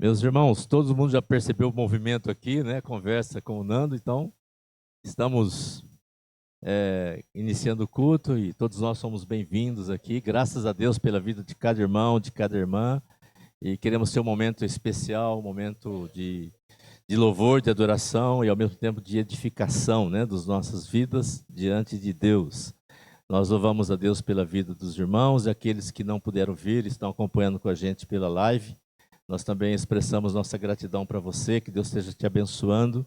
Meus irmãos, todo mundo já percebeu o movimento aqui, né? Conversa com o Nando, então estamos iniciando o culto e todos nós somos bem-vindos aqui. Graças a Deus pela vida de cada irmão, de cada irmã, e queremos ter um momento especial, um momento de louvor, de adoração e ao mesmo tempo de edificação, né? Das nossas vidas diante de Deus. Nós louvamos a Deus pela vida dos irmãos e aqueles que não puderam vir, estão acompanhando com a gente pela live. Nós também expressamos nossa gratidão para você, que Deus esteja te abençoando,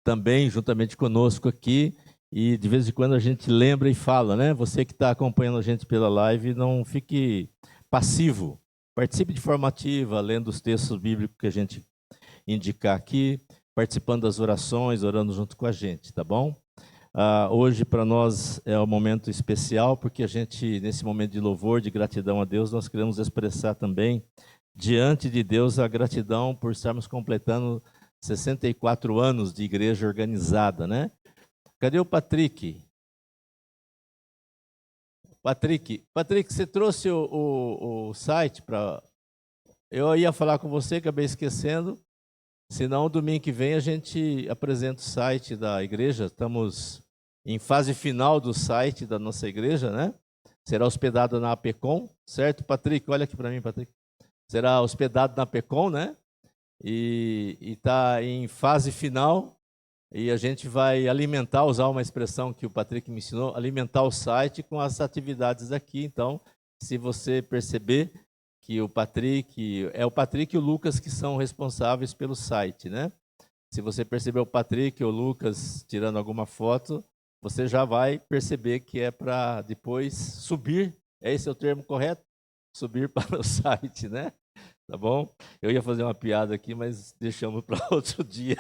também juntamente conosco aqui, e de vez em quando a gente lembra e fala, né? Você que está acompanhando a gente pela live, não fique passivo, participe de forma ativa, lendo os textos bíblicos que a gente indicar aqui, participando das orações, orando junto com a gente, tá bom? Hoje para nós é um momento especial, porque a gente, nesse momento de louvor, de gratidão a Deus, nós queremos expressar também diante de Deus a gratidão por estarmos completando 64 anos de igreja organizada, né? Cadê o Patrick? Patrick, você trouxe o site para... Eu ia falar com você, acabei esquecendo. Senão, domingo que vem a gente apresenta o site da igreja. Estamos em fase final do site da nossa igreja, né? Será hospedado na APECOM, certo, Patrick? Olha aqui para mim, Patrick. Será hospedado na APECOM, né? E está em fase final. E a gente vai alimentar, usar uma expressão que o Patrick me ensinou, alimentar o site com as atividades aqui. Então, se você perceber que o Patrick e o Lucas que são responsáveis pelo site, né? Se você perceber o Patrick ou o Lucas tirando alguma foto, você já vai perceber que é para depois subir, esse é o termo correto? Subir para o site, né? Tá bom? Eu ia fazer uma piada aqui, mas deixamos para outro dia,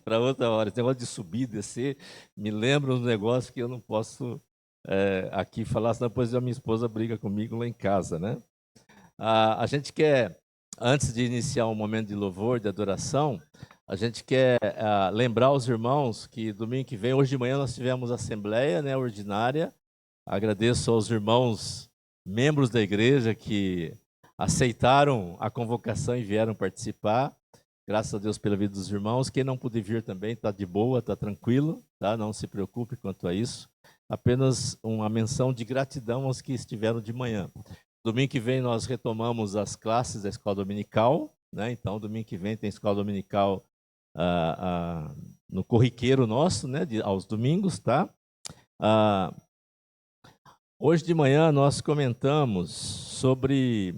para outra hora. Esse negócio de subir, descer, me lembra um negócio que eu não posso aqui falar, senão depois a minha esposa briga comigo lá em casa, né? A gente quer, antes de iniciar um momento de louvor, de adoração, a gente quer lembrar os irmãos que domingo que vem, hoje de manhã, nós tivemos assembleia, né, ordinária. Agradeço aos irmãos, membros da igreja, que aceitaram a convocação e vieram participar. Graças a Deus pela vida dos irmãos. Quem não puder vir também, está de boa, está tranquilo, tá? Não se preocupe quanto a isso. Apenas uma menção de gratidão aos que estiveram de manhã. Domingo que vem nós retomamos as classes da escola dominical, né? Então, domingo que vem tem escola dominical no corriqueiro nosso, né? Aos domingos, tá? Hoje de manhã nós comentamos sobre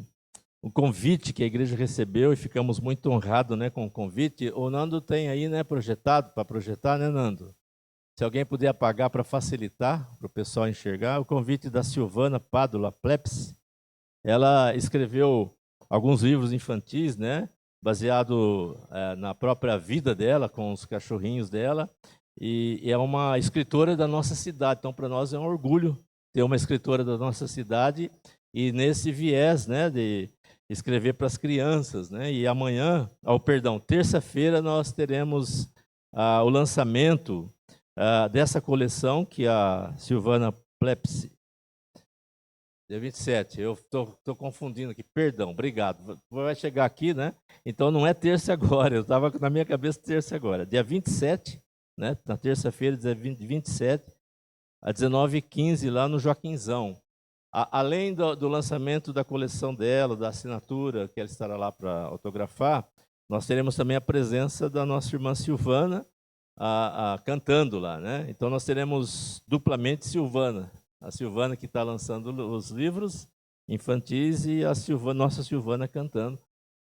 o convite que a igreja recebeu e ficamos muito honrados, né, com o convite. O Nando tem aí, né, projetado, para projetar, né, Nando? Se alguém puder apagar para facilitar, para o pessoal enxergar, o convite da Silvana Pádula Plepsi. Ela escreveu alguns livros infantis, né, baseado na própria vida dela, com os cachorrinhos dela, e é uma escritora da nossa cidade. Então, para nós é um orgulho ter uma escritora da nossa cidade e nesse viés, né, de escrever para as crianças, né? E amanhã, terça-feira nós teremos o lançamento dessa coleção que a Silvana Plepsi. Dia 27, eu estou confundindo aqui, perdão, obrigado. Vai chegar aqui, né? Então não é terça agora, eu estava na minha cabeça terça agora. Dia 27, né? Na terça-feira, dia 27, às 19h15, lá no Joaquinzão. Além do lançamento da coleção dela, da assinatura, que ela estará lá para autografar, nós teremos também a presença da nossa irmã Silvana cantando lá, né? Então nós teremos duplamente Silvana. A Silvana que está lançando os livros infantis e a nossa Silvana cantando.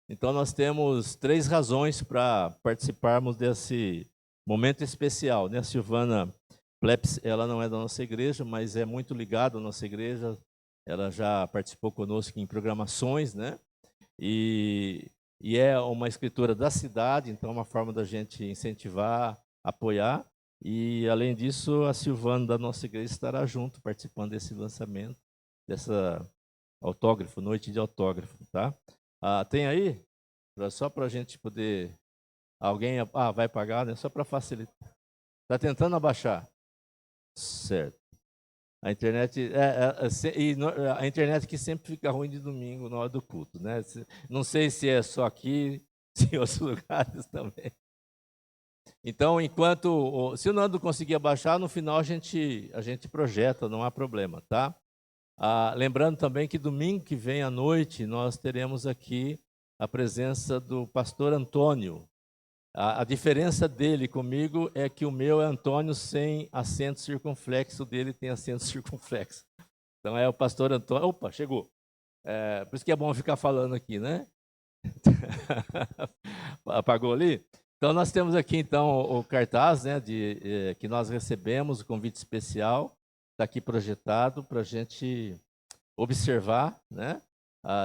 Então nós temos 3 razões para participarmos desse momento especial, né? A Silvana Pleps, ela não é da nossa igreja, mas é muito ligada à nossa igreja. Ela já participou conosco em programações, né? E é uma escritora da cidade, então é uma forma da gente incentivar, apoiar. E, além disso, a Silvana da nossa igreja estará junto, participando desse lançamento, dessa autógrafo, noite de autógrafo, tá? Tem aí? Só para a gente poder... Alguém vai pagar, né? Só para facilitar. Está tentando abaixar. Certo. A internet a internet que sempre fica ruim de domingo na hora do culto, né? Não sei se é só aqui, em outros lugares também. Então, se o Nando conseguir abaixar, no final a gente projeta, não há problema, tá? Lembrando também que domingo que vem à noite nós teremos aqui a presença do pastor Antônio. A diferença dele comigo é que o meu é Antônio sem acento circunflexo, o dele tem acento circunflexo. Então é o pastor Antônio. Opa, chegou. Por isso que é bom ficar falando aqui, né? Apagou ali? Então nós temos aqui então o cartaz, né, que nós recebemos, o convite especial, está aqui projetado para a gente observar, né?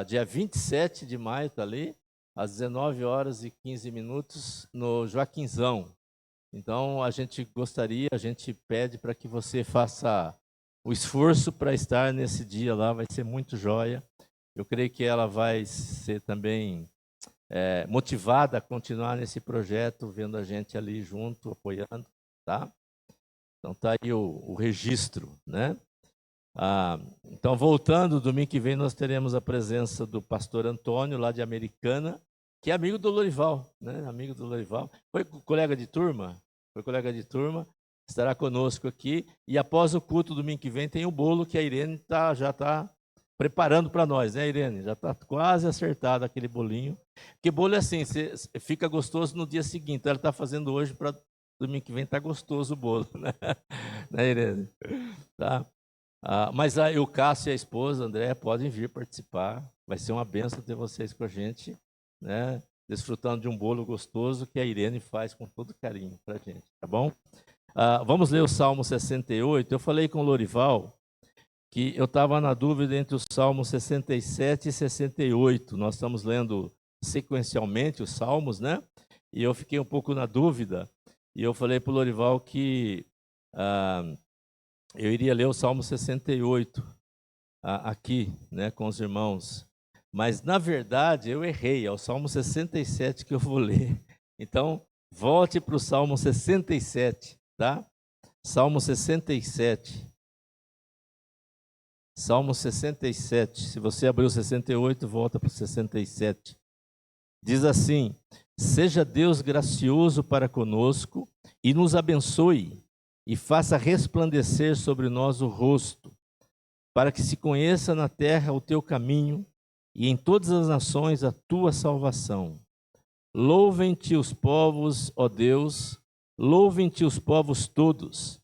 Dia 27 de maio está ali, às 19 horas e 15 minutos, no Joaquinzão. Então a gente pede para que você faça o esforço para estar nesse dia lá, vai ser muito joia. Eu creio que ela vai ser também motivada a continuar nesse projeto, vendo a gente ali junto, apoiando, tá? Então tá aí o registro, né? Então, voltando, domingo que vem nós teremos a presença do pastor Antônio, lá de Americana, que é amigo do Lorival, né? Amigo do Lorival. Foi colega de turma? Foi colega de turma, estará conosco aqui. E após o culto, domingo que vem, tem o bolo que a Irene já está preparando para nós, né, Irene? Já está quase acertado aquele bolinho. Porque bolo é assim, fica gostoso no dia seguinte. Ela está fazendo hoje para domingo que vem estar gostoso o bolo, né, né Irene? Tá? Mas o Cássio e a esposa, André, podem vir participar. Vai ser uma benção ter vocês com a gente, né? Desfrutando de um bolo gostoso que a Irene faz com todo carinho para a gente, tá bom? Vamos ler o Salmo 68. Eu falei com o Lorival que eu estava na dúvida entre os Salmos 67 e 68. Nós estamos lendo sequencialmente os Salmos, né? E eu fiquei um pouco na dúvida. E eu falei para o Lorival que eu iria ler o Salmo 68 aqui, né, com os irmãos. Mas, na verdade, eu errei. É o Salmo 67 que eu vou ler. Então, volte para o Salmo 67, tá? Salmo 67. Salmo 67. Se você abriu 68, volta para o 67. Diz assim: seja Deus gracioso para conosco e nos abençoe, e faça resplandecer sobre nós o rosto, para que se conheça na terra o teu caminho e em todas as nações a tua salvação. Louvem-te os povos, ó Deus, louvem-te os povos todos.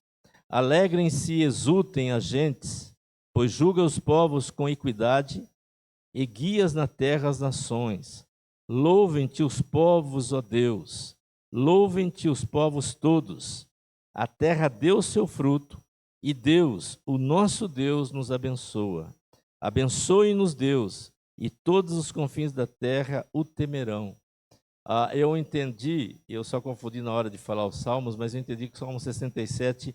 Alegrem-se e exultem as gentes, pois julga os povos com equidade e guias na terra as nações. Louvem-te os povos, ó Deus, louvem-te os povos todos. A terra deu seu fruto, e Deus, o nosso Deus, nos abençoa. Abençoe-nos, Deus, e todos os confins da terra o temerão. Eu entendi, eu só confundi na hora de falar os salmos, mas eu entendi que o Salmo 67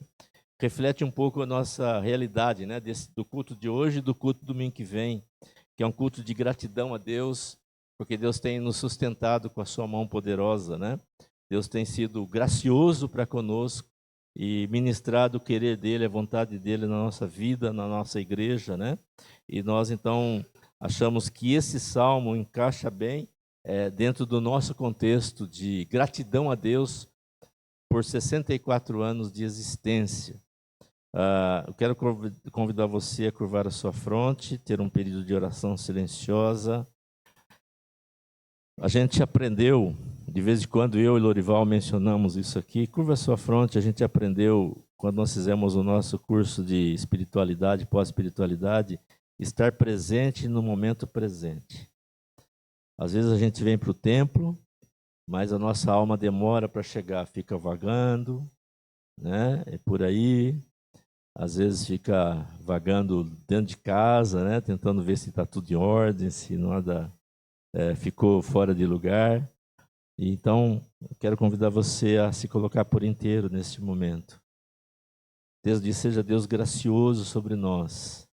reflete um pouco a nossa realidade, né? Do culto de hoje e do culto do domingo que vem, que é um culto de gratidão a Deus, porque Deus tem nos sustentado com a sua mão poderosa, né? Deus tem sido gracioso para conosco e ministrado o querer dele, a vontade dele na nossa vida, na nossa igreja, né? E nós, então, achamos que esse salmo encaixa bem dentro do nosso contexto de gratidão a Deus por 64 anos de existência. Eu quero convidar você a curvar a sua fronte, ter um período de oração silenciosa. A gente aprendeu, de vez em quando eu e Lorival mencionamos isso aqui, curva a sua fronte, a gente aprendeu, quando nós fizemos o nosso curso de espiritualidade, pós-espiritualidade, estar presente no momento presente. Às vezes a gente vem para o templo, mas a nossa alma demora para chegar, fica vagando, né? É por aí. Às vezes fica vagando dentro de casa, né? Tentando ver se está tudo em ordem, se nada ficou fora de lugar. Então, eu quero convidar você a se colocar por inteiro neste momento. Deus diz, seja Deus gracioso sobre nós.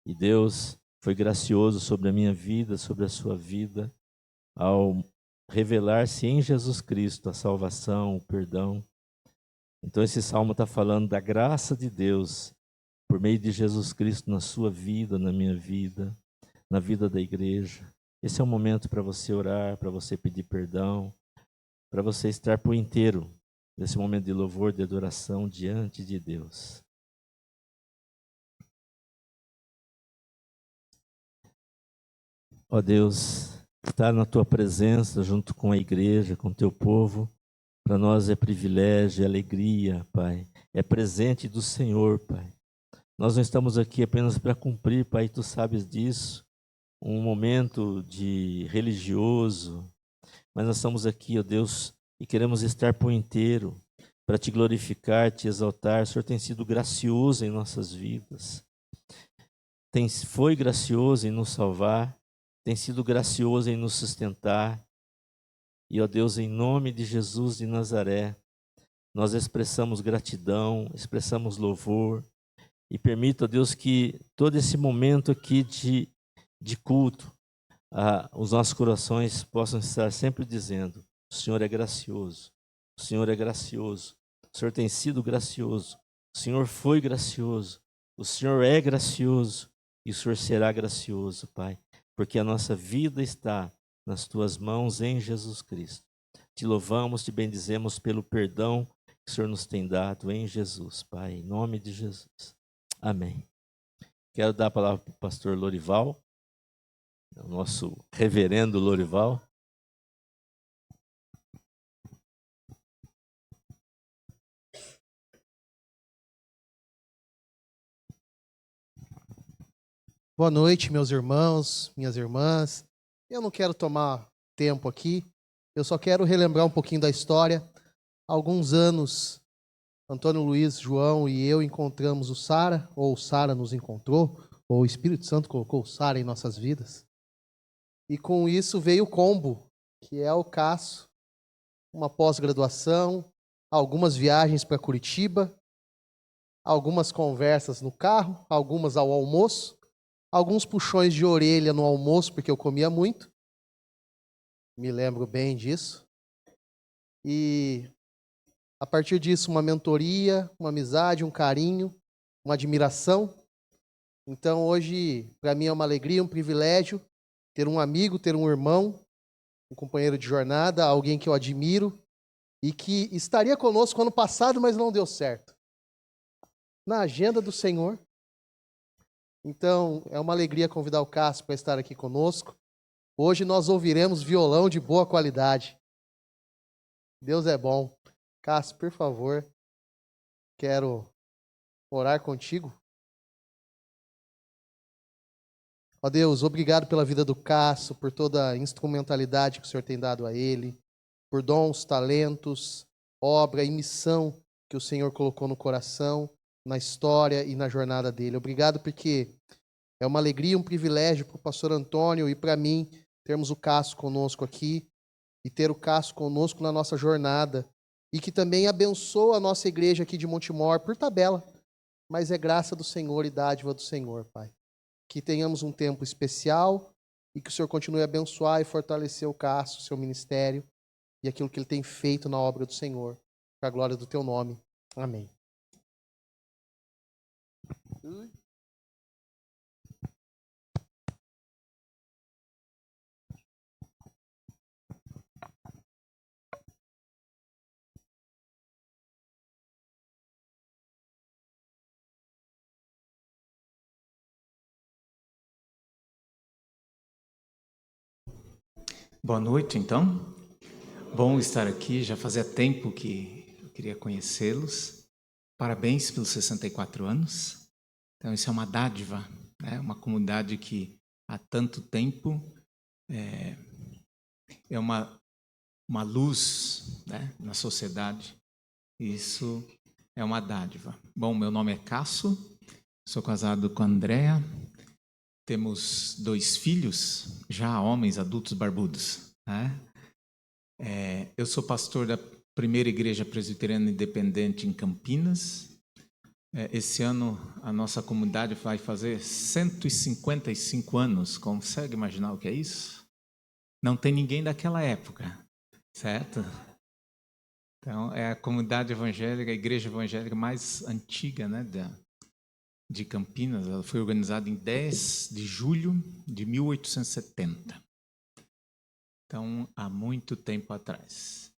E Deus foi gracioso sobre a minha vida, sobre a sua vida, ao revelar-se em Jesus Cristo a salvação, o perdão. Então esse salmo está falando da graça de Deus por meio de Jesus Cristo na sua vida, na minha vida, na vida da igreja. esse é o momento para você orar, para você pedir perdão, para você estar por inteiro nesse momento de louvor, de adoração diante de Deus. Ó Deus, estar na tua presença junto com a igreja, com o teu povo, para nós é privilégio, é alegria, Pai. É presente do Senhor, Pai. Nós não estamos aqui apenas para cumprir, Pai, tu sabes disso, um momento de religioso, mas nós estamos aqui, ó Deus, e queremos estar por inteiro para te glorificar, te exaltar. O Senhor tem sido gracioso em nossas vidas. Foi gracioso em nos salvar, tem sido gracioso em nos sustentar. E, ó Deus, em nome de Jesus de Nazaré, nós expressamos gratidão, expressamos louvor, e permita, ó Deus, que todo esse momento aqui de culto, os nossos corações possam estar sempre dizendo: o Senhor é gracioso, o Senhor é gracioso, o Senhor tem sido gracioso, o Senhor foi gracioso, o Senhor é gracioso e o Senhor será gracioso, Pai, porque a nossa vida está nas tuas mãos em Jesus Cristo. Te louvamos, te bendizemos pelo perdão que o Senhor nos tem dado em Jesus, Pai, em nome de Jesus. Amém. Quero dar a palavra para o pastor Lorival, o nosso reverendo Lorival. Boa noite, meus irmãos, minhas irmãs. Eu não quero tomar tempo aqui, eu só quero relembrar um pouquinho da história. Há alguns anos, Antônio Luiz, João e eu encontramos o Sara, ou Sara nos encontrou, ou o Espírito Santo colocou o Sara em nossas vidas. E com isso veio o combo, que é o Casso, uma pós-graduação, algumas viagens para Curitiba, algumas conversas no carro, algumas ao almoço, alguns puxões de orelha no almoço, porque eu comia muito. Me lembro bem disso. E a partir disso, uma mentoria, uma amizade, um carinho, uma admiração. Então, hoje, para mim é uma alegria, um privilégio ter um amigo, ter um irmão, um companheiro de jornada, alguém que eu admiro e que estaria conosco ano passado, mas não deu certo. Na agenda do Senhor. Então, é uma alegria convidar o Cássio para estar aqui conosco. Hoje nós ouviremos violão de boa qualidade. Deus é bom. Cássio, por favor, quero orar contigo. Ó Deus, obrigado pela vida do Cássio, por toda a instrumentalidade que o Senhor tem dado a ele, por dons, talentos, obra e missão que o Senhor colocou no coração, na história e na jornada dele. Obrigado porque é uma alegria, um privilégio para o pastor Antônio e para mim termos o Cássio conosco aqui e ter o Cássio conosco na nossa jornada e que também abençoa a nossa igreja aqui de Montemor por tabela, mas é graça do Senhor e dádiva do Senhor, Pai. Que tenhamos um tempo especial e que o Senhor continue a abençoar e fortalecer o Cássio, seu ministério e aquilo que ele tem feito na obra do Senhor, para a glória do teu nome. Amém. Boa noite, então. Bom estar aqui, já fazia tempo que eu queria conhecê-los. Parabéns pelos 64 anos. Então, isso é uma dádiva, né? Uma comunidade que há tanto tempo é uma luz, né, na sociedade. Isso é uma dádiva. Bom, meu nome é Cássio, sou casado com a Andréa. Temos 2 filhos, já homens, adultos barbudos, né? Eu sou pastor da primeira igreja presbiteriana independente em Campinas. Esse ano a nossa comunidade vai fazer 155 anos. Consegue imaginar o que é isso? Não tem ninguém daquela época, certo? Então, é a comunidade evangélica, a igreja evangélica mais antiga, né, de Campinas. Ela foi organizada em 10 de julho de 1870. Então, há muito tempo atrás.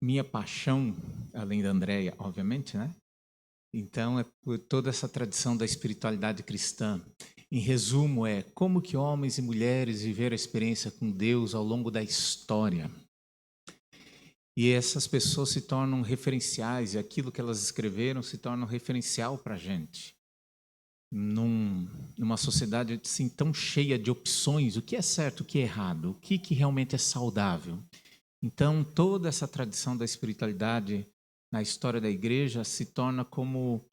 Minha paixão, além da Andréia, obviamente, né? Então, é por toda essa tradição da espiritualidade cristã. Em resumo, é como que homens e mulheres viveram a experiência com Deus ao longo da história. E essas pessoas se tornam referenciais, e aquilo que elas escreveram se torna um referencial para a gente. Numa sociedade assim, tão cheia de opções, o que é certo, o que é errado, o que realmente é saudável. Então, toda essa tradição da espiritualidade na história da igreja se torna como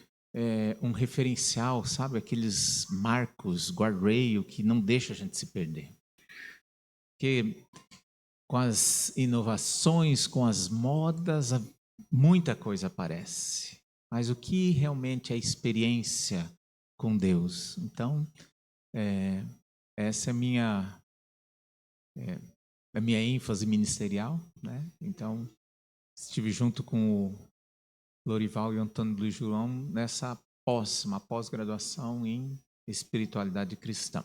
um referencial, sabe? Aqueles marcos, guardrail, que não deixa a gente se perder. Porque com as inovações, com as modas, muita coisa aparece. Mas o que realmente é a experiência com Deus? Então, essa é a minha ênfase ministerial, né? Então, estive junto com o Lorival e o Antônio Luiz João nessa uma pós-graduação em espiritualidade cristã.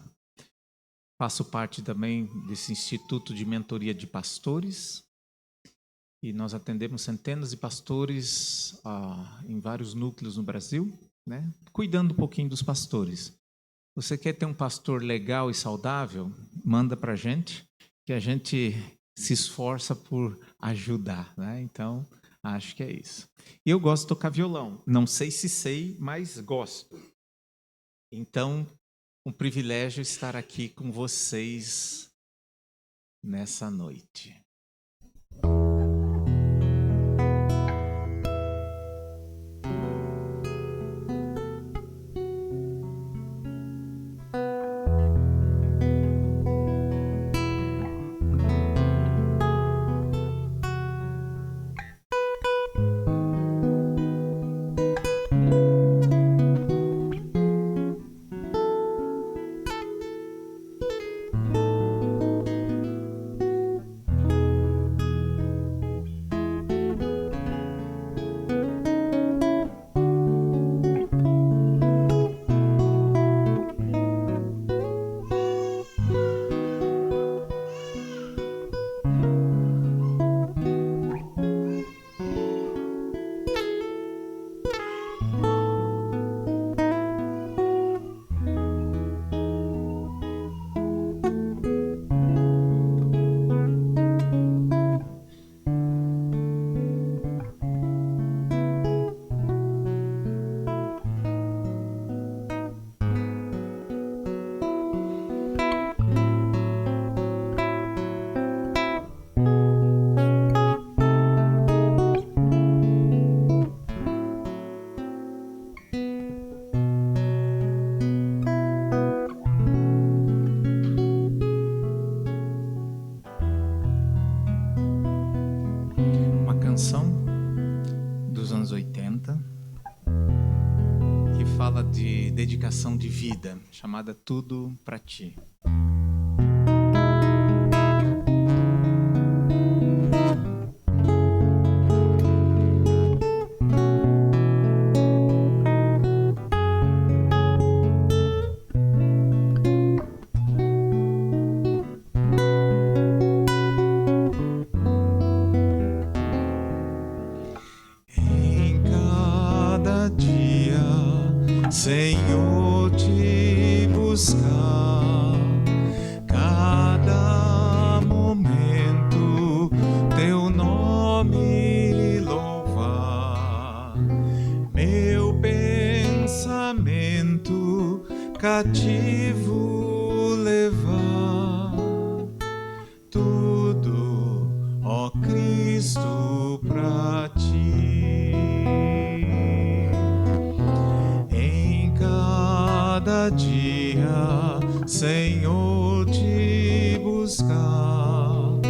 Faço parte também desse Instituto de Mentoria de Pastores e nós atendemos centenas de pastores em vários núcleos no Brasil, né? Cuidando um pouquinho dos pastores. Você quer ter um pastor legal e saudável? Manda para a gente, que a gente se esforça por ajudar, né? Então, acho que é isso. E eu gosto de tocar violão. Não sei se sei, mas gosto. Então, um privilégio estar aqui com vocês nessa noite. Dos anos 80, que fala de dedicação de vida, chamada Tudo Pra Ti. Senhor, te buscar, cada momento teu nome louvar, meu pensamento cativo levar, tudo, ó Cristo, pra ti. Cada dia, Senhor, te buscar,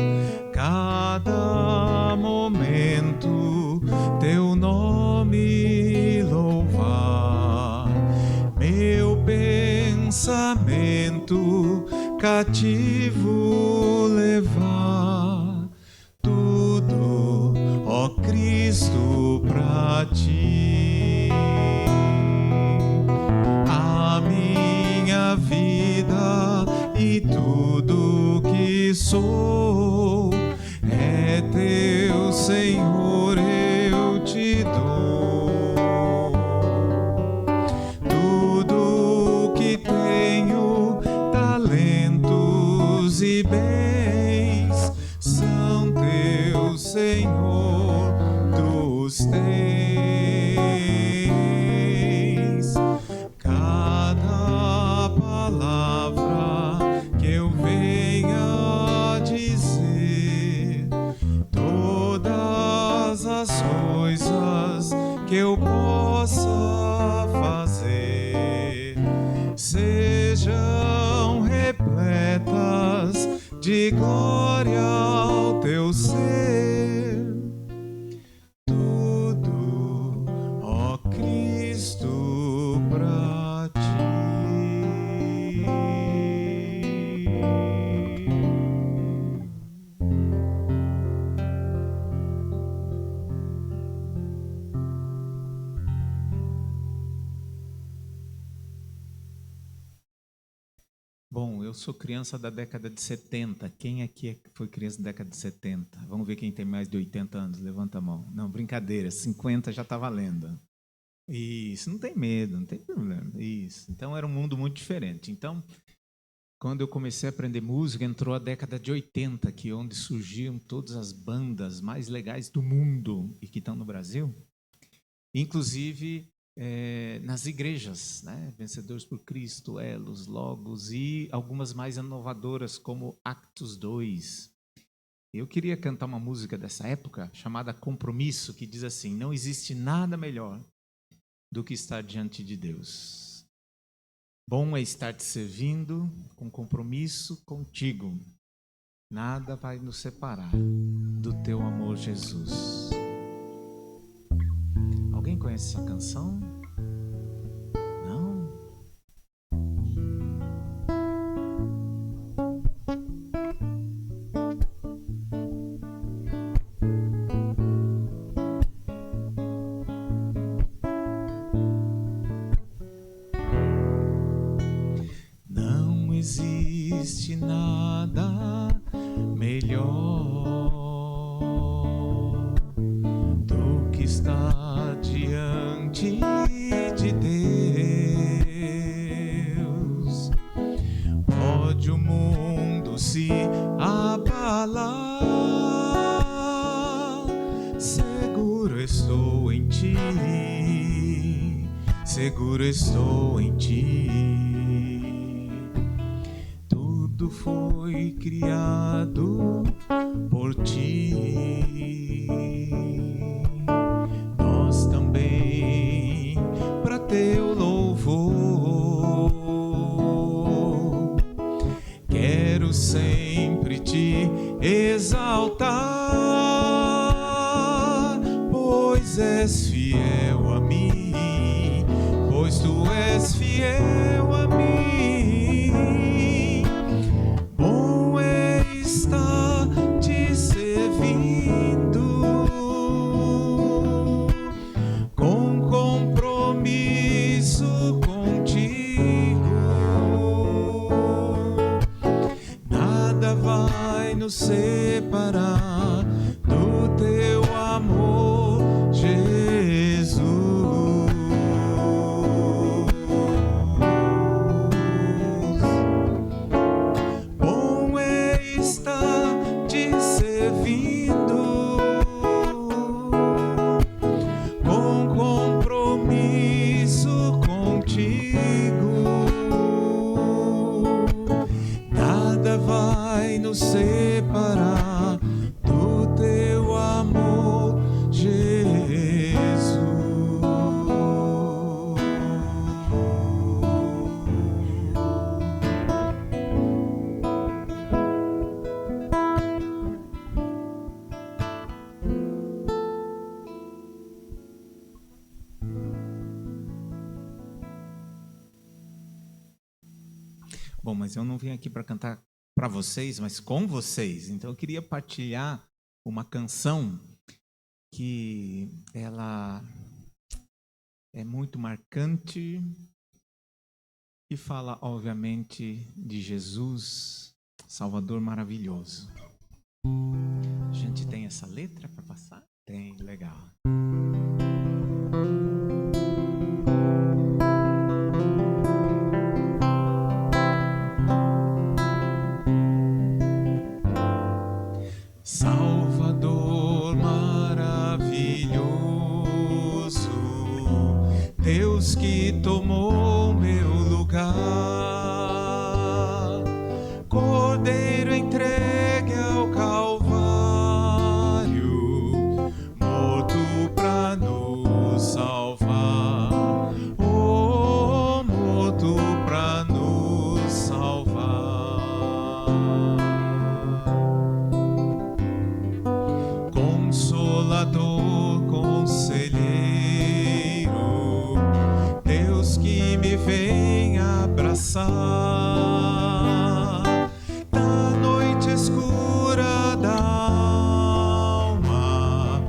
cada momento teu nome louvar, meu pensamento cativo levar, tudo, ó Cristo, pra ti. Vida Senhor, eu te dou. Tudo que tenho, talentos e bens, são teus, Senhor, dos tens. Cada palavra que eu venha dizer, todas as coisas que eu possa fazer, sejam repletas de glória ao teu ser. Tudo, ó Cristo, pra ti. Bom, eu sou criança da década de 70. Quem aqui foi criança da década de 70? Vamos ver quem tem mais de 80 anos. Levanta a mão. Não, brincadeira. 50 já está valendo. Isso, não tem medo, não tem problema. Isso. Então era um mundo muito diferente. Então, quando eu comecei a aprender música, entrou a década de 80, que é onde surgiram todas as bandas mais legais do mundo e que estão no Brasil. Inclusive nas igrejas, né? Vencedores por Cristo, Elos, Logos e algumas mais inovadoras como Actos 2. Eu queria cantar uma música dessa época chamada Compromisso, que diz assim: não existe nada melhor do que estar diante de Deus. Bom é estar te servindo com compromisso contigo. Nada vai nos separar do teu amor, Jesus. Alguém conhece essa canção? Não? Não existe nada melhor do que estar diante de Deus. Pode o mundo se abalar, seguro estou em ti, seguro estou em ti. Tudo foi criado por ti, nós também para teu louvor. Quero sempre te exaltar, pois és fiel a mim, pois tu és fiel a mim. Bom é estar te servindo com compromisso contigo. Nada vai nos separar do teu amor, Jesus. Bom é estar te servindo com compromisso contigo. Nada vai nos separar do teu amor, Jesus. Bom, mas eu não vim aqui para cantar para vocês, mas com vocês. Então eu queria partilhar uma canção que ela é muito marcante e fala, obviamente, de Jesus, Salvador maravilhoso. A gente tem essa letra para passar? Tem, legal. Salvador maravilhoso, Deus que tomou meu lugar, Cordeiro entregue ao Calvário, morto pra nos salvar, oh, morto pra nos salvar. Consolador, conselheiro, Deus que me vem abraçar, na noite escura da alma,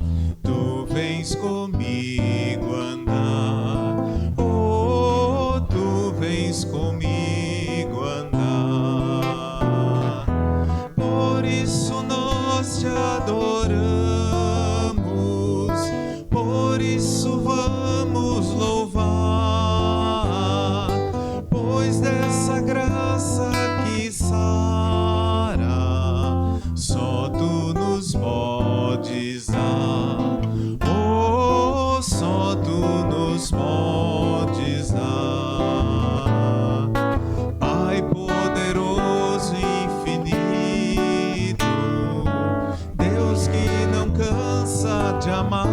tu vens comigo andar, oh, tu vens comigo andar, por isso nós te adoramos. Por isso vamos louvar, pois dessa graça que sara, só tu nos podes dar, oh, só tu nos podes dar. Pai poderoso e infinito, Deus que não cansa de amar,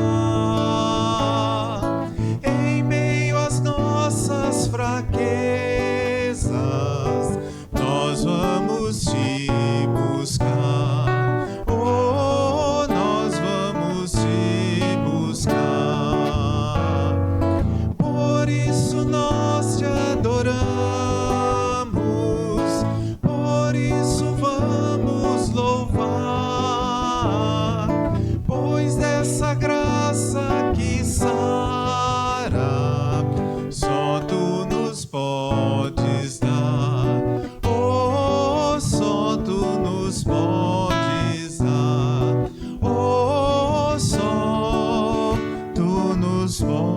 fraquezas, nós vamos te buscar, oh, nós vamos te buscar, por isso nós te adoramos, por isso vamos louvar, pois dessa graça que sara, só tu nos podes dar, oh, só tu nos podes dar, oh, só tu nos podes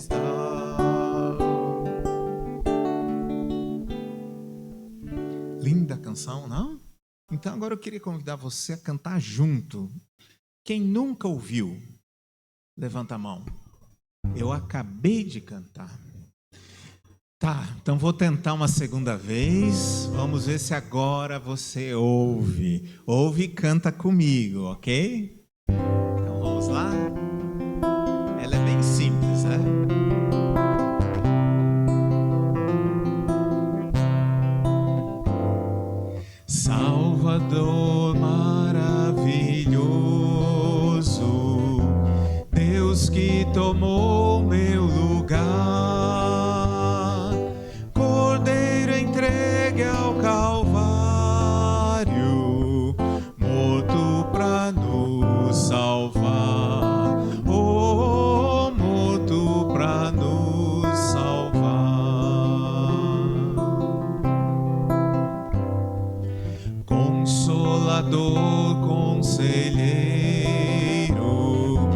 dar. Linda canção, não? Então agora eu queria convidar você a cantar junto. Quem nunca ouviu, levanta a mão. Eu acabei de cantar. Tá, então vou tentar uma segunda vez. Vamos ver se agora você ouve. Ouve e canta comigo, ok? Então vamos lá? Ela é bem simples, né? Salvador maravilhoso, Deus que tomou meu lugar, Cordeiro entregue ao Calvário, morto pra nos salvar, oh, morto pra nos salvar. Consolador, conselheiro,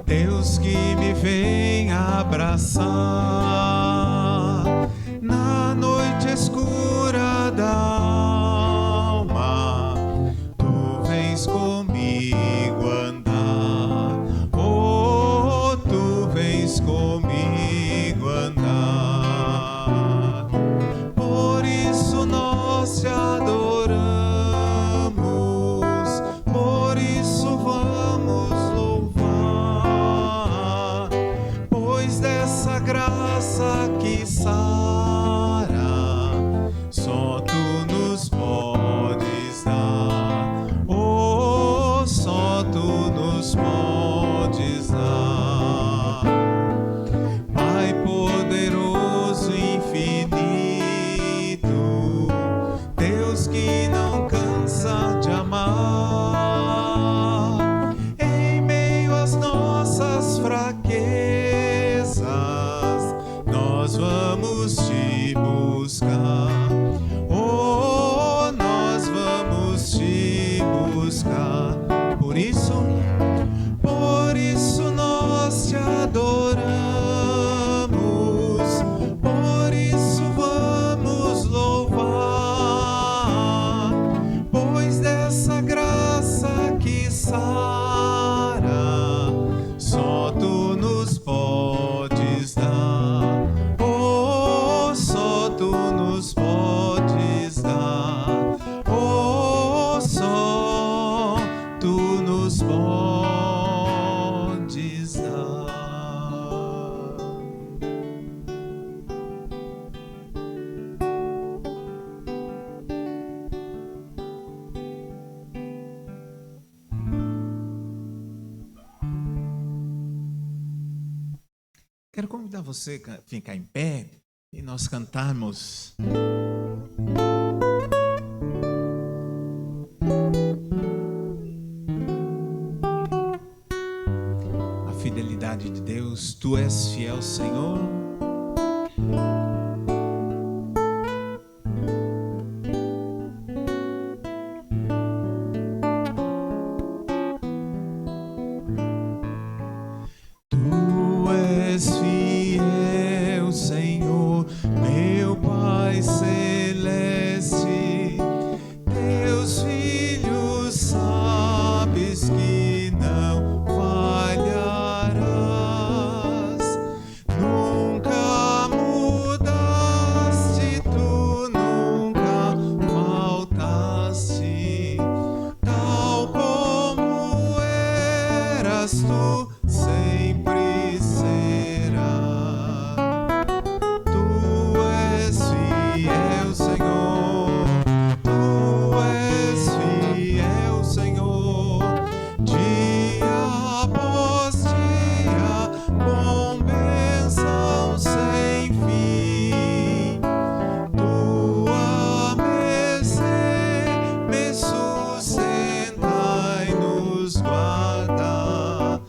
Deus que me vem abraçar, na noite escura da alma, tu vens comigo andar, oh, tu vens comigo andar, por isso nós te adoramos, por isso vamos louvar, pois dessa graça por isso nós te adoramos, por isso vamos louvar, pois dessa graça que sara, só tu nos podes dar, oh, só tu nos podes dar, oh, só tu nos podes dar. Quero convidar você a ficar em pé e nós cantarmos. A fidelidade de Deus, tu és fiel, Senhor. Tu és fiel, Senhor, meu Pai celeste. Teus filhos sabes que não falharás. Nunca mudaste, tu nunca faltaste. Tal como eras, tu sempre serás. Tu és fiel, Senhor. Tu és fiel, Senhor. Dia após dia, com bênção sem fim. Tua mercê me sustenta e nos guarda.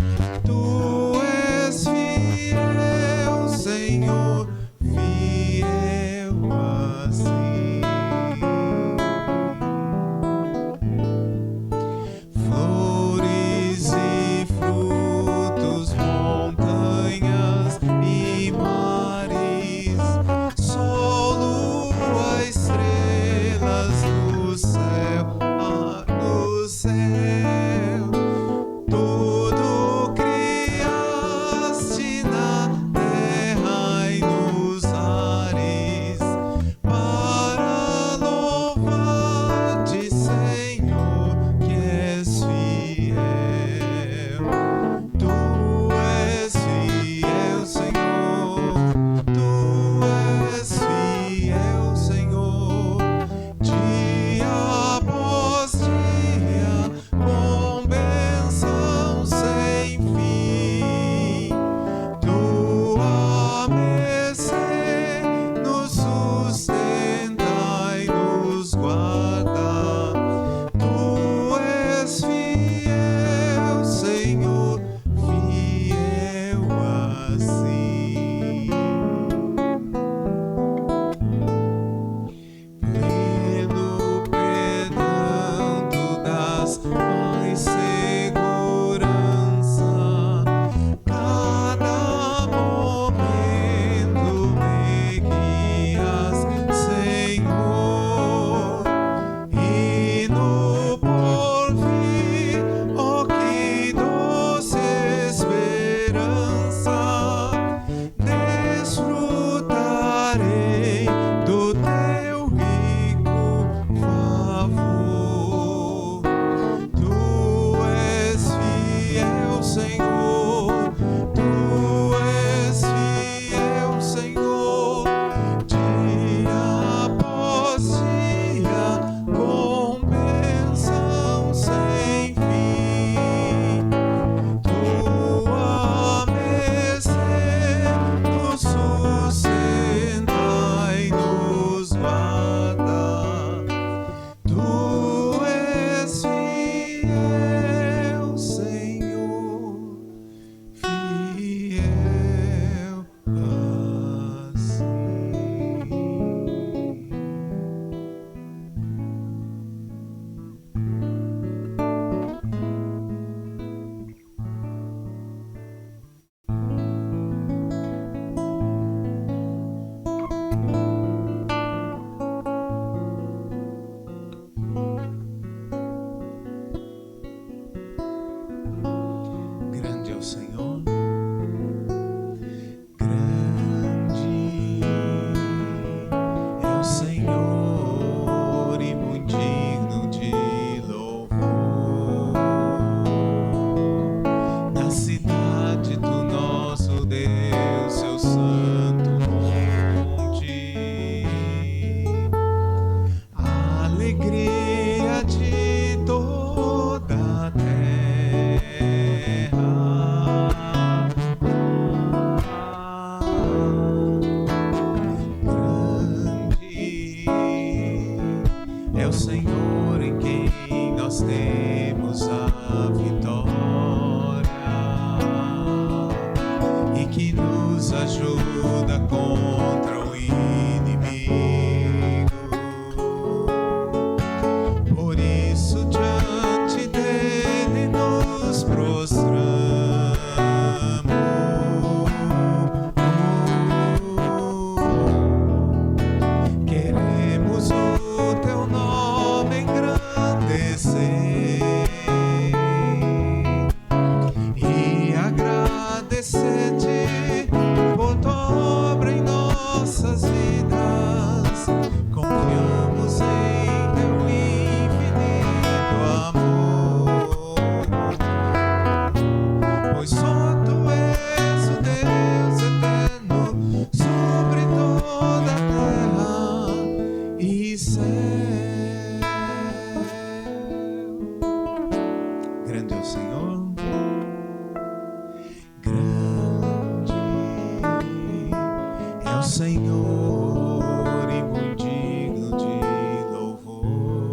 Senhor. Grande é o Senhor e muito digno de louvor. Na cidade do nosso Deus, seu santo monte, a alegria de toda a terra. Grande é o Senhor em quem nós temos a vitória e que nos ajuda contra o inimigo. Por isso diante dele nos prostramos. Queremos o teu nome engrandecer e agradecer-te por tua obra em nossas vidas. Confiamos em teu infinito amor, pois só tu és o Deus eterno sobre toda a terra e céu. Grande é o Senhor. Grande é o Senhor e muito digno de louvor.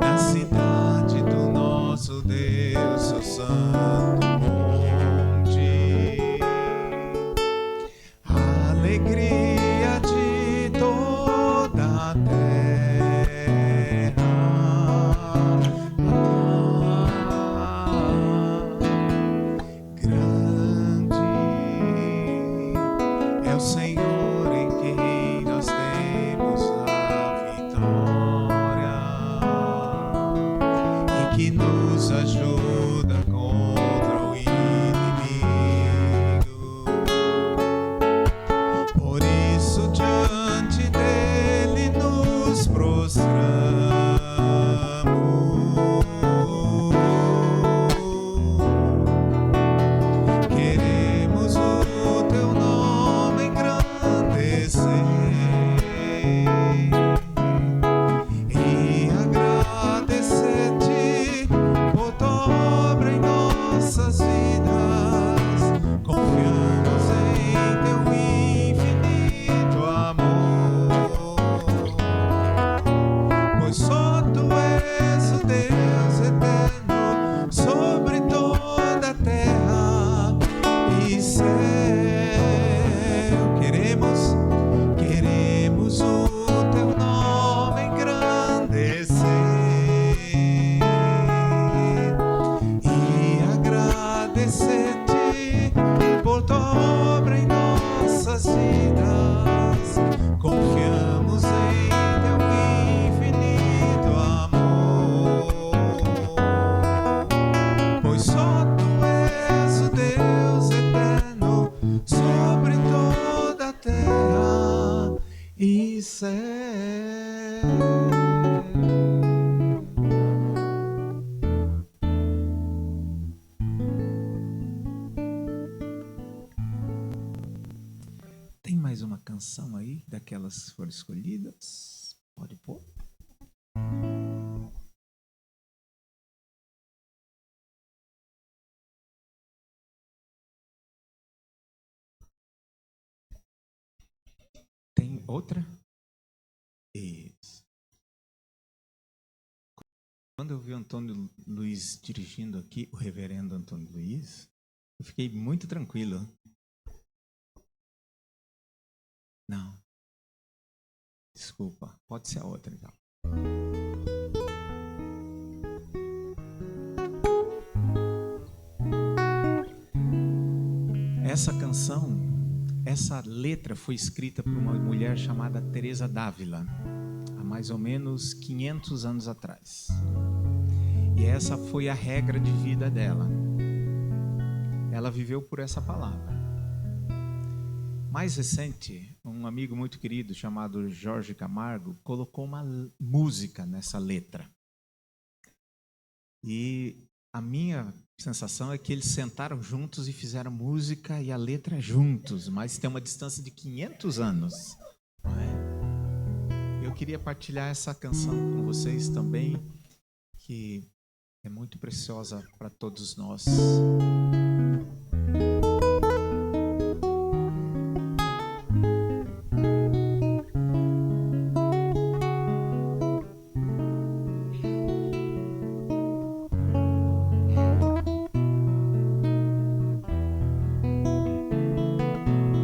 Na cidade do nosso Deus, seu santo monte, a alegria de toda a terra. Grande é o Senhor em quem nós temos a vitória e que nos ajuda contra o inimigo. Por isso diante dele nos prostramos. Queremos o teu nome engrandecer e agradecer-te por tua obra em nossas vidas. Confiamos em teu infinito amor, pois só tu és o Deus eterno sobre toda a terra e céu. Queremos o teu nome engrandecer e agradecer-te por tua obra em nossas vidas. Confiamos em teu infinito amor, pois só tu és o Deus eterno sobre toda a terra e céu. Tem mais uma canção aí daquelas que foram escolhidas? Pode pôr. Tem outra? Isso. Quando eu vi o Antônio Luiz dirigindo aqui, o reverendo Antônio Luiz, eu fiquei muito tranquilo. Não. Desculpa, pode ser a outra então. Essa canção, essa letra foi escrita por uma mulher chamada Teresa d'Ávila, há mais ou menos 500 anos atrás. E essa foi a regra de vida dela. Ela viveu por essa palavra. Mais recente, um amigo muito querido chamado Jorge Camargo colocou uma música nessa letra. E a minha sensação é que eles sentaram juntos e fizeram música e a letra juntos, mas tem uma distância de 500 anos. Não é? Eu queria partilhar essa canção com vocês também, que é muito preciosa para todos nós.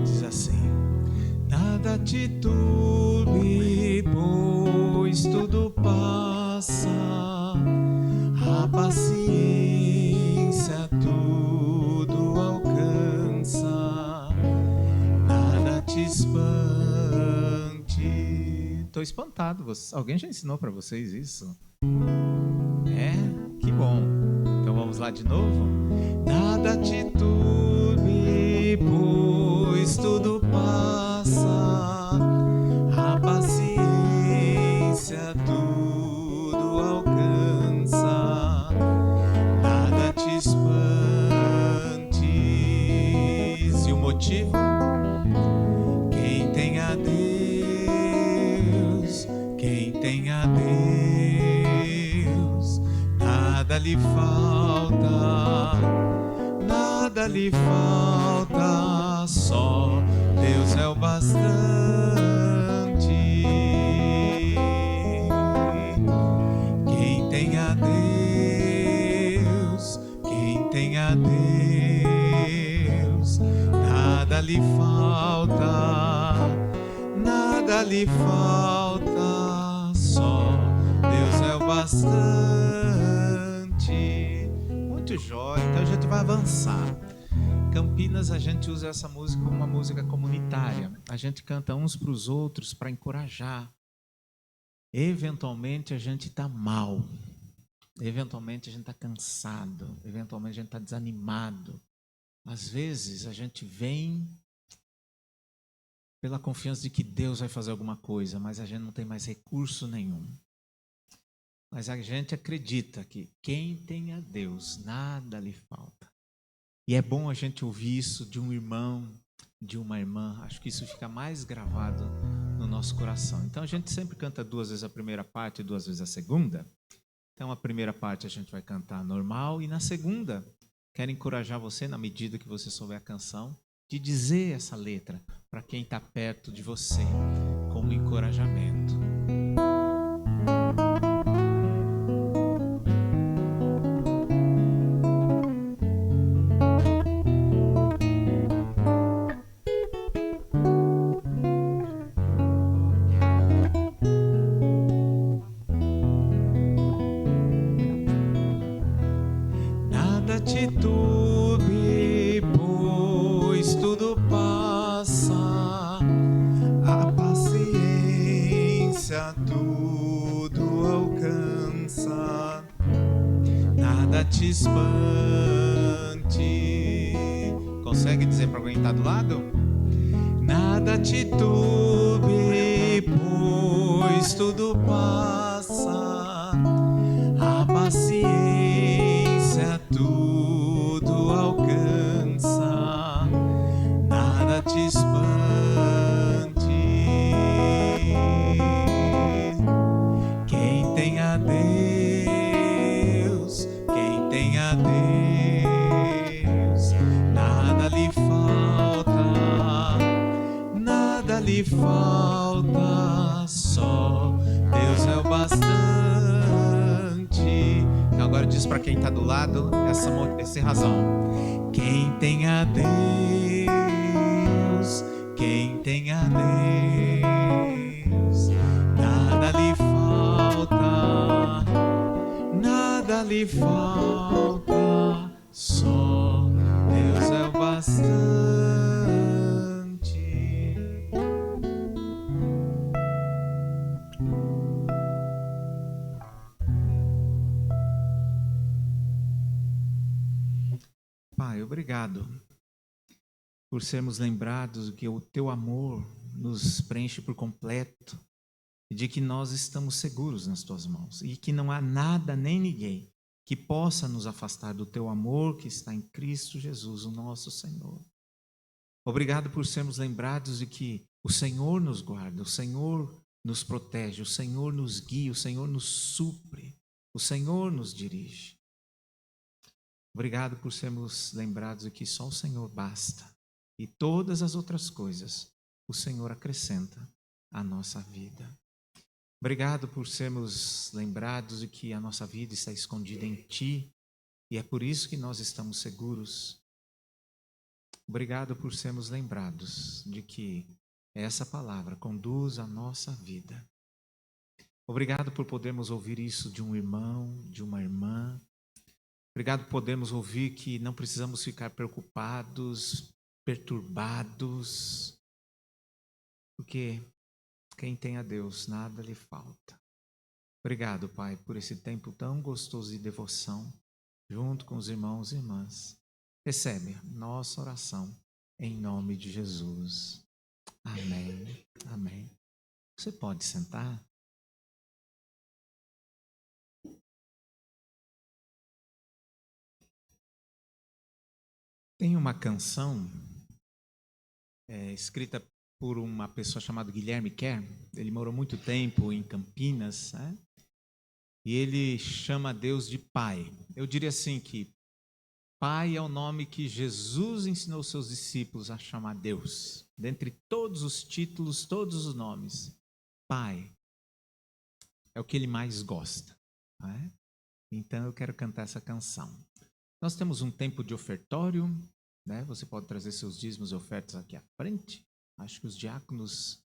Diz assim: nada te turbe, pois tudo passa. A paciência tudo alcança, nada te espante. Estou espantado. Alguém já ensinou para vocês isso? É? Que bom. Então vamos lá de novo? Nada te turbe, pois tudo passa. A paciência tudo alcança, nada te espantes. E o motivo? Quem tem a Deus, quem tem a Deus, nada lhe falta, nada lhe falta, só Deus é o bastante. Quem tem a Deus, quem tem a Deus, nada lhe falta, nada lhe falta, só Deus é o bastante. Muito jóia. Então a gente vai avançar. Campinas, a gente usa essa música como uma música comunitária. A gente canta uns para os outros para encorajar. Eventualmente a gente está mal. Eventualmente a gente está cansado. Eventualmente a gente está desanimado. Às vezes a gente vem pela confiança de que Deus vai fazer alguma coisa, mas a gente não tem mais recurso nenhum. Mas a gente acredita que quem tem a Deus, nada lhe falta. E é bom a gente ouvir isso de um irmão, de uma irmã. Acho que isso fica mais gravado no nosso coração. Então a gente sempre canta 2 vezes a primeira parte e 2 vezes a segunda. Então a primeira parte a gente vai cantar normal e na segunda quero encorajar você, na medida que você souber a canção, de dizer essa letra para quem está perto de você como encorajamento. Nada te turbe, pois tudo passa. A paciência tudo alcança, nada te espante. Consegue dizer para alguém que está do lado? Nada te turbe, pois tudo passa. A paciência tudo alcança, nada te espante. Quem tem a Deus, quem tem a Deus, nada lhe falta, nada lhe falta, só Deus é o bastante. Então agora diz para quem está do lado essa razão. Quem tem a Deus, quem tem a Deus, nada lhe falta, nada lhe falta, só Deus é o bastante. Pai, obrigado por sermos lembrados que o teu amor nos preenche por completo e de que nós estamos seguros nas tuas mãos e que não há nada nem ninguém que possa nos afastar do teu amor que está em Cristo Jesus, o nosso Senhor. Obrigado por sermos lembrados de que o Senhor nos guarda, o Senhor nos protege, o Senhor nos guia, o Senhor nos supre, o Senhor nos dirige. Obrigado por sermos lembrados de que só o Senhor basta e todas as outras coisas o Senhor acrescenta à nossa vida. Obrigado por sermos lembrados de que a nossa vida está escondida em Ti e é por isso que nós estamos seguros. Obrigado por sermos lembrados de que essa palavra conduz a nossa vida. Obrigado por podermos ouvir isso de um irmão, de uma irmã. Obrigado por podermos ouvir que não precisamos ficar preocupados, perturbados, porque quem tem a Deus, nada lhe falta. Obrigado, Pai, por esse tempo tão gostoso de devoção, junto com os irmãos e irmãs. Recebe a nossa oração em nome de Jesus. Amém. Amém. Você pode sentar? Tem uma canção escrita por uma pessoa chamada Guilherme Kerr. Ele morou muito tempo em Campinas, né? E ele chama Deus de Pai. Eu diria assim que Pai é o nome que Jesus ensinou seus discípulos a chamar Deus. Dentre todos os títulos, todos os nomes, Pai é o que ele mais gosta, né? Então eu quero cantar essa canção. Nós temos um tempo de ofertório, né? Você pode trazer seus dízimos e ofertas aqui à frente. Acho que os diáconos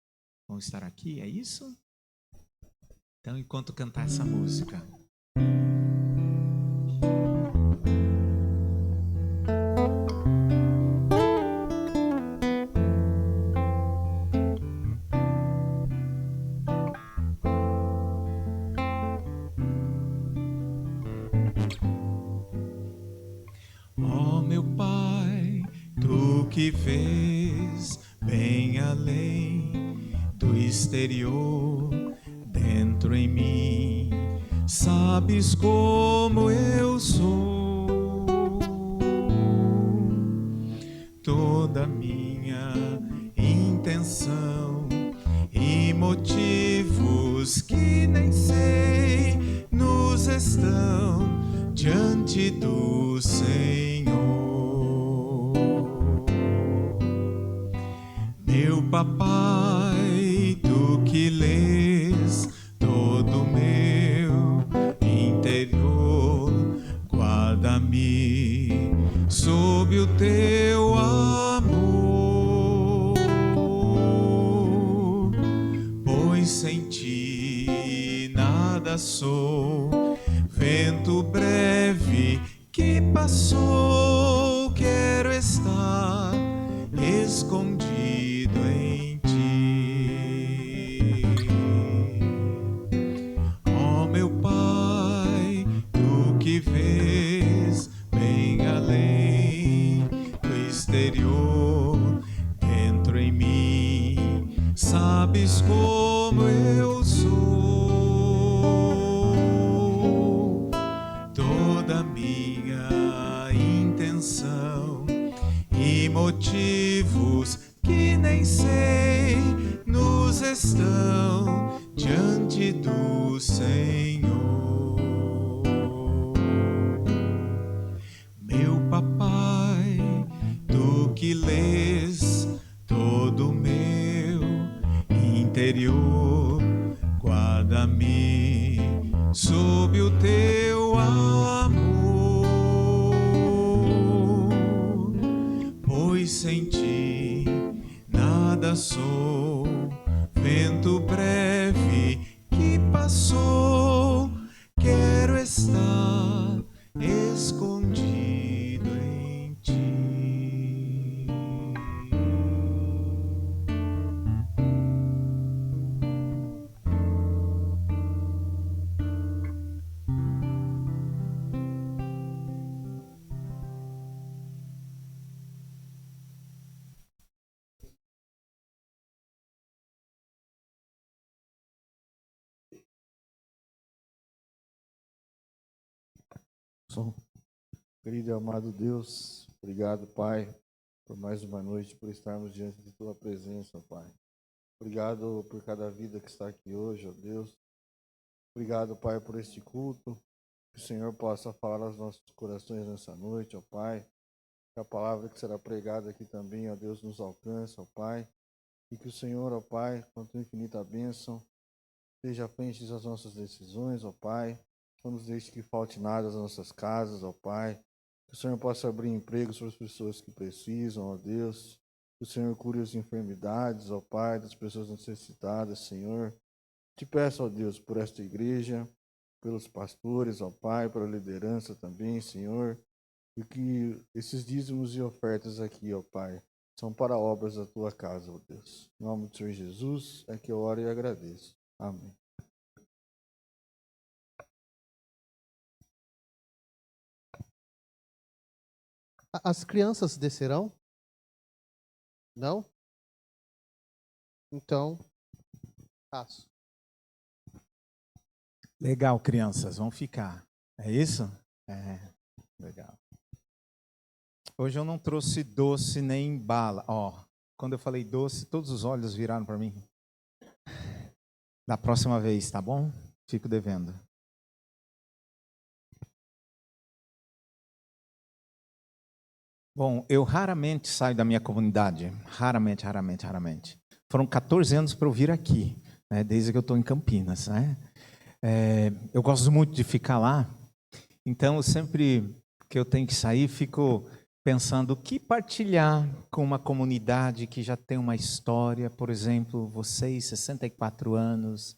vão estar aqui, é isso? Então, enquanto cantar essa música. Ó meu Pai, tu que vês bem além do exterior, dentro em mim, sabes como eu sou. Toda minha intenção e motivos que nem sei nos estão diante do Senhor. Meu papai, tu que lês todo o meu interior, guarda-me sob o teu amor, pois sem ti nada sou. Vento breve que passou, quero estar escondido em ti. Ó meu Pai, tu que vês bem além do exterior, dentro em mim, sabes como eu sou. Toda minha intenção e motivos que nem sei nos estão diante do Senhor. Meu papai, tu que lês todo o meu interior, guarda-me sob o teu amor, pois sem ti nada sou. Vento breve que passou, quero estar escondido em ti. Som. Querido e amado Deus, obrigado, Pai, por mais uma noite, por estarmos diante de Tua presença, Pai. Obrigado por cada vida que está aqui hoje, ó Deus. Obrigado, Pai, por este culto. Que o Senhor possa falar aos nossos corações nessa noite, ó Pai. Que a palavra que será pregada aqui também, ó Deus, nos alcance, ó Pai. E que o Senhor, ó Pai, com tua infinita bênção, esteja à frente das nossas decisões, ó Pai. Não nos deixe que falte nada às nossas casas, ó Pai. Que o Senhor possa abrir empregos para as pessoas que precisam, ó Deus. Que o Senhor cure as enfermidades, ó Pai, das pessoas necessitadas, Senhor. Te peço, ó Deus, por esta igreja, pelos pastores, ó Pai, pela liderança também, Senhor. E que esses dízimos e ofertas aqui, ó Pai, são para obras da tua casa, ó Deus. Em nome do Senhor Jesus é que eu oro e agradeço. Amém. As crianças descerão? Não? Então, passo. Legal, crianças, vão ficar. É isso? É, legal. Hoje eu não trouxe doce nem bala. Ó, quando eu falei doce, todos os olhos viraram para mim. Da próxima vez, tá bom? Fico devendo. Bom, eu raramente saio da minha comunidade. Raramente. Foram 14 anos para eu vir aqui, né, desde que eu estou em Campinas, né? Eu gosto muito de ficar lá, então sempre que eu tenho que sair, fico pensando o que partilhar com uma comunidade que já tem uma história, por exemplo, vocês, 64 anos,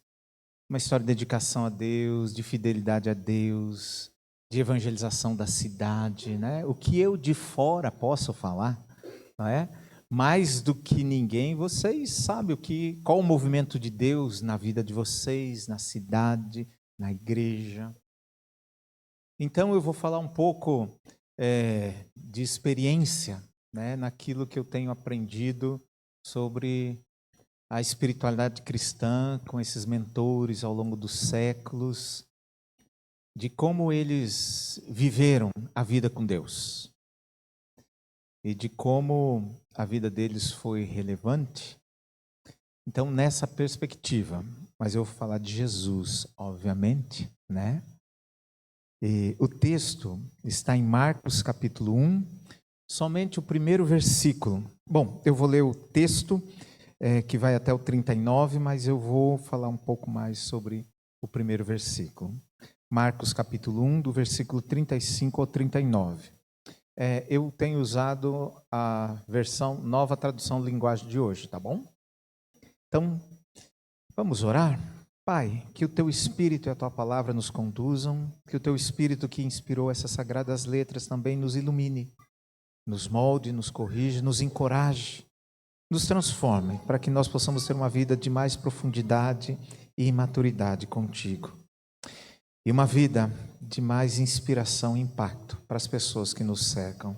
uma história de dedicação a Deus, de fidelidade a Deus, de evangelização da cidade, né? O que eu de fora posso falar, não é? Mais do que ninguém, vocês sabem qual o movimento de Deus na vida de vocês, na cidade, na igreja. Então eu vou falar um pouco de experiência, né, naquilo que eu tenho aprendido sobre a espiritualidade cristã com esses mentores ao longo dos séculos, de como eles viveram a vida com Deus e de como a vida deles foi relevante. Então, nessa perspectiva, mas eu vou falar de Jesus, obviamente, né? E o texto está em Marcos capítulo 1, somente o primeiro versículo. Bom, eu vou ler o texto que vai até o 39, mas eu vou falar um pouco mais sobre o primeiro versículo. Marcos capítulo 1, do versículo 35 ao 39. Eu tenho usado a versão Nova Tradução Linguagem de hoje, tá bom? Então, vamos orar? Pai, que o Teu Espírito e a Tua Palavra nos conduzam, que o Teu Espírito que inspirou essas sagradas letras também nos ilumine, nos molde, nos corrige, nos encoraje, nos transforme, para que nós possamos ter uma vida de mais profundidade e maturidade contigo. E uma vida de mais inspiração e impacto para as pessoas que nos cercam.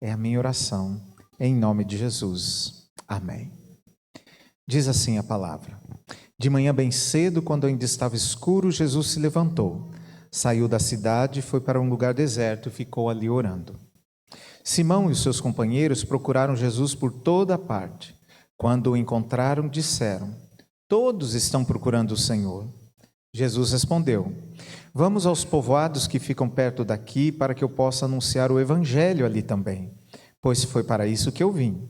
É a minha oração, em nome de Jesus. Amém. Diz assim a palavra. De manhã bem cedo, quando ainda estava escuro, Jesus se levantou, saiu da cidade, foi para um lugar deserto e ficou ali orando. Simão e os seus companheiros procuraram Jesus por toda parte. Quando o encontraram, disseram: todos estão procurando o Senhor. Jesus respondeu: vamos aos povoados que ficam perto daqui, para que eu possa anunciar o evangelho ali também, pois foi para isso que eu vim.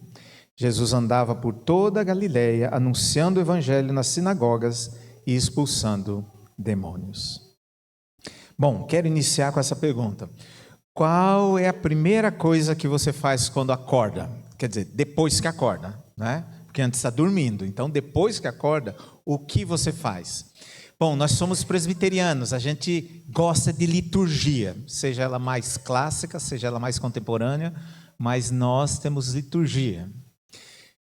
Jesus andava por toda a Galileia, anunciando o evangelho nas sinagogas e expulsando demônios. Bom, quero iniciar com essa pergunta. Qual é a primeira coisa que você faz quando acorda? Quer dizer, depois que acorda, né? Porque antes está dormindo. Então, depois que acorda, o que você faz? Bom, nós somos presbiterianos, a gente gosta de liturgia, seja ela mais clássica, seja ela mais contemporânea, mas nós temos liturgia.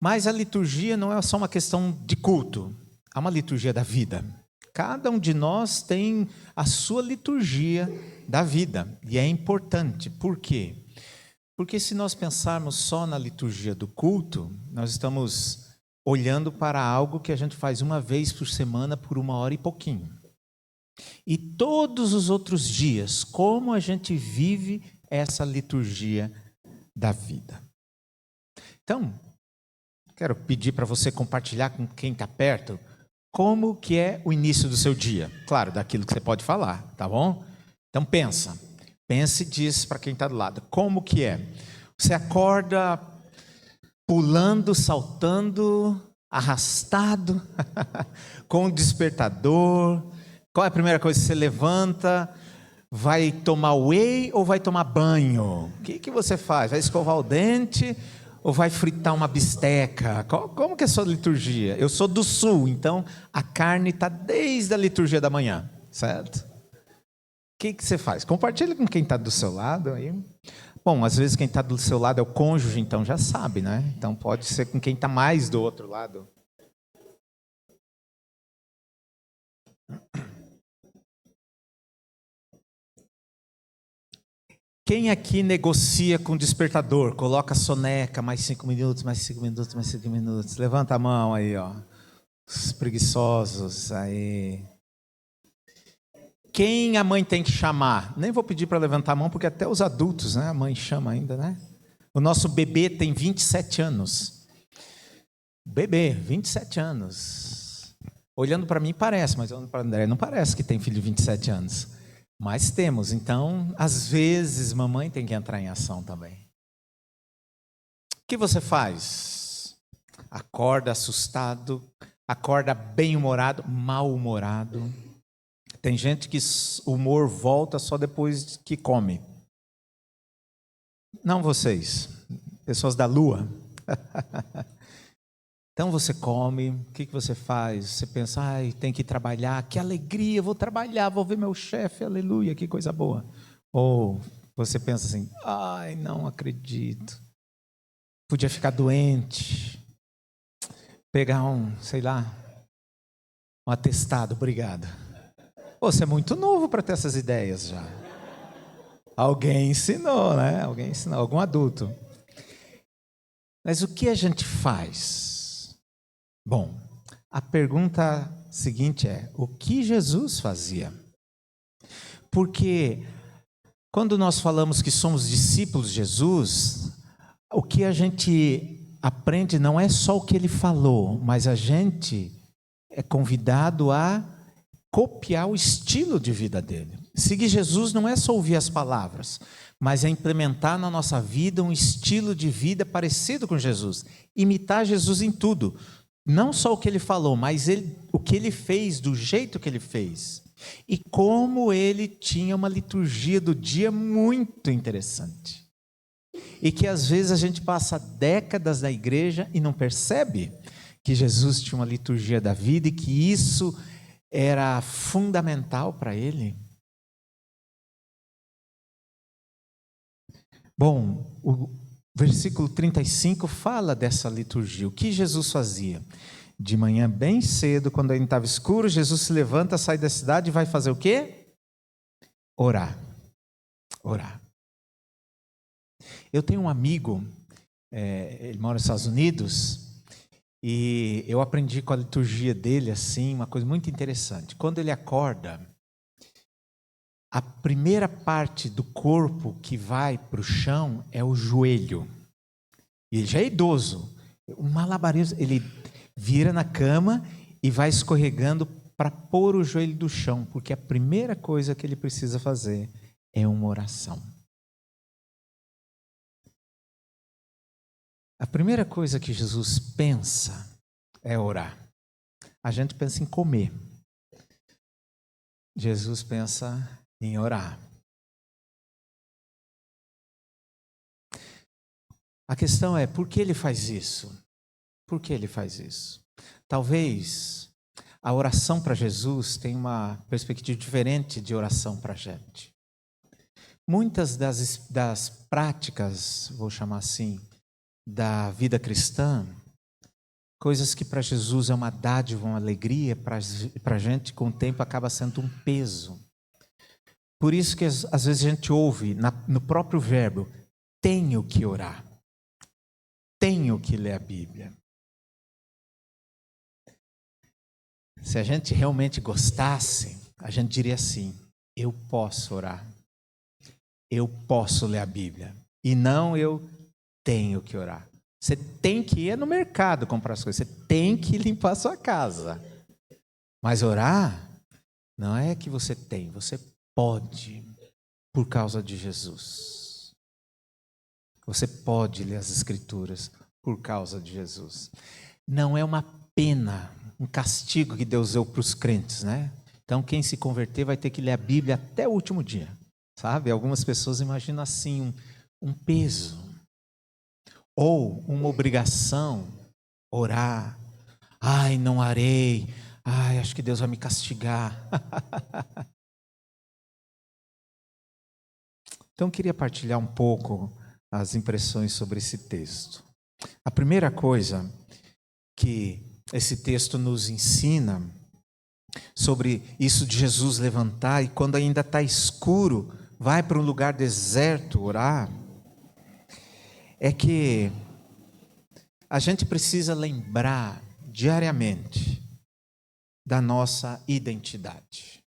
Mas a liturgia não é só uma questão de culto, é uma liturgia da vida. Cada um de nós tem a sua liturgia da vida, e é importante. Por quê? Porque se nós pensarmos só na liturgia do culto, nós estamos olhando para algo que a gente faz uma vez por semana por 1 hora e pouquinho. E todos os outros dias, como a gente vive essa liturgia da vida. Então, quero pedir para você compartilhar com quem está perto como que é o início do seu dia. Claro, daquilo que você pode falar, tá bom? Então pense e diz para quem está do lado. Como que é? Você acorda pulando, saltando, arrastado, com o despertador. Qual é a primeira coisa que você levanta? Vai tomar whey ou vai tomar banho? O que você faz? Vai escovar o dente ou vai fritar uma bisteca? Como que é a sua liturgia? Eu sou do sul, então a carne está desde a liturgia da manhã, certo? O que você faz? Compartilha com quem está do seu lado aí. Bom, às vezes quem está do seu lado é o cônjuge, então já sabe, né? Então pode ser com quem está mais do outro lado. Quem aqui negocia com o despertador? Coloca a soneca, mais 5 minutos, mais 5 minutos, mais 5 minutos. Levanta a mão aí, ó. Os preguiçosos aí. Quem a mãe tem que chamar? Nem vou pedir para levantar a mão, porque até os adultos, né? A mãe chama ainda, né? O nosso bebê tem 27 anos. Bebê, 27 anos. Olhando para mim parece, mas olhando para André não parece que tem filho de 27 anos. Mas temos, então, às vezes, mamãe tem que entrar em ação também. O que você faz? Acorda assustado, acorda bem-humorado, mal-humorado. Tem gente que o humor volta só depois que come. Não vocês, pessoas da lua. Então você come, o que você faz? Você pensa, ai, tem que trabalhar, que alegria, vou trabalhar, vou ver meu chefe, aleluia, que coisa boa. Ou você pensa assim, ai, não acredito, podia ficar doente, pegar sei lá, um atestado, obrigado. Você é muito novo para ter essas ideias já. Alguém ensinou, né? Alguém ensinou, algum adulto. Mas o que a gente faz? Bom, a pergunta seguinte é, o que Jesus fazia? Porque quando nós falamos que somos discípulos de Jesus, o que a gente aprende não é só o que ele falou, mas a gente é convidado a copiar o estilo de vida dele. Seguir Jesus não é só ouvir as palavras, mas é implementar na nossa vida um estilo de vida parecido com Jesus. Imitar Jesus em tudo. Não só o que ele falou, mas o que ele fez, do jeito que ele fez. E como ele tinha uma liturgia do dia muito interessante. E que às vezes a gente passa décadas na igreja e não percebe que Jesus tinha uma liturgia da vida e que isso era fundamental para ele. Bom, o versículo 35 fala dessa liturgia. O que Jesus fazia? De manhã bem cedo, quando ainda estava escuro, Jesus se levanta, sai da cidade e vai fazer o quê? Orar. Orar. Eu tenho um amigo, ele mora nos Estados Unidos, e eu aprendi com a liturgia dele assim, uma coisa muito interessante. Quando ele acorda, a primeira parte do corpo que vai para o chão é o joelho. E ele já é idoso. Um malabarismo, ele vira na cama e vai escorregando para pôr o joelho do chão, porque a primeira coisa que ele precisa fazer é uma oração. A primeira coisa que Jesus pensa é orar. A gente pensa em comer. Jesus pensa em orar. A questão é, por que ele faz isso? Por que ele faz isso? Talvez a oração para Jesus tenha uma perspectiva diferente de oração para a gente. Muitas das práticas, vou chamar assim, da vida cristã, coisas que para Jesus é uma dádiva, uma alegria, para a gente com o tempo acaba sendo um peso. Por isso que às vezes a gente ouve no próprio verbo, tenho que orar, tenho que ler a Bíblia. Se a gente realmente gostasse, a gente diria assim: eu posso orar, eu posso ler a Bíblia, e não eu tenho que orar. Você tem que ir no mercado comprar as coisas, você tem que limpar a sua casa. Mas orar não é que você tem, você pode, por causa de Jesus. Você pode ler as Escrituras por causa de Jesus. Não é uma pena, um castigo que Deus deu para os crentes, né? Então, quem se converter vai ter que ler a Bíblia até o último dia, sabe? Algumas pessoas imaginam assim, um peso, ou uma obrigação, orar. Ai, não orei. Ai, acho que Deus vai me castigar. Então, eu queria partilhar um pouco as impressões sobre esse texto. A primeira coisa que esse texto nos ensina sobre isso de Jesus levantar e quando ainda está escuro, vai para um lugar deserto orar, é que a gente precisa lembrar diariamente da nossa identidade.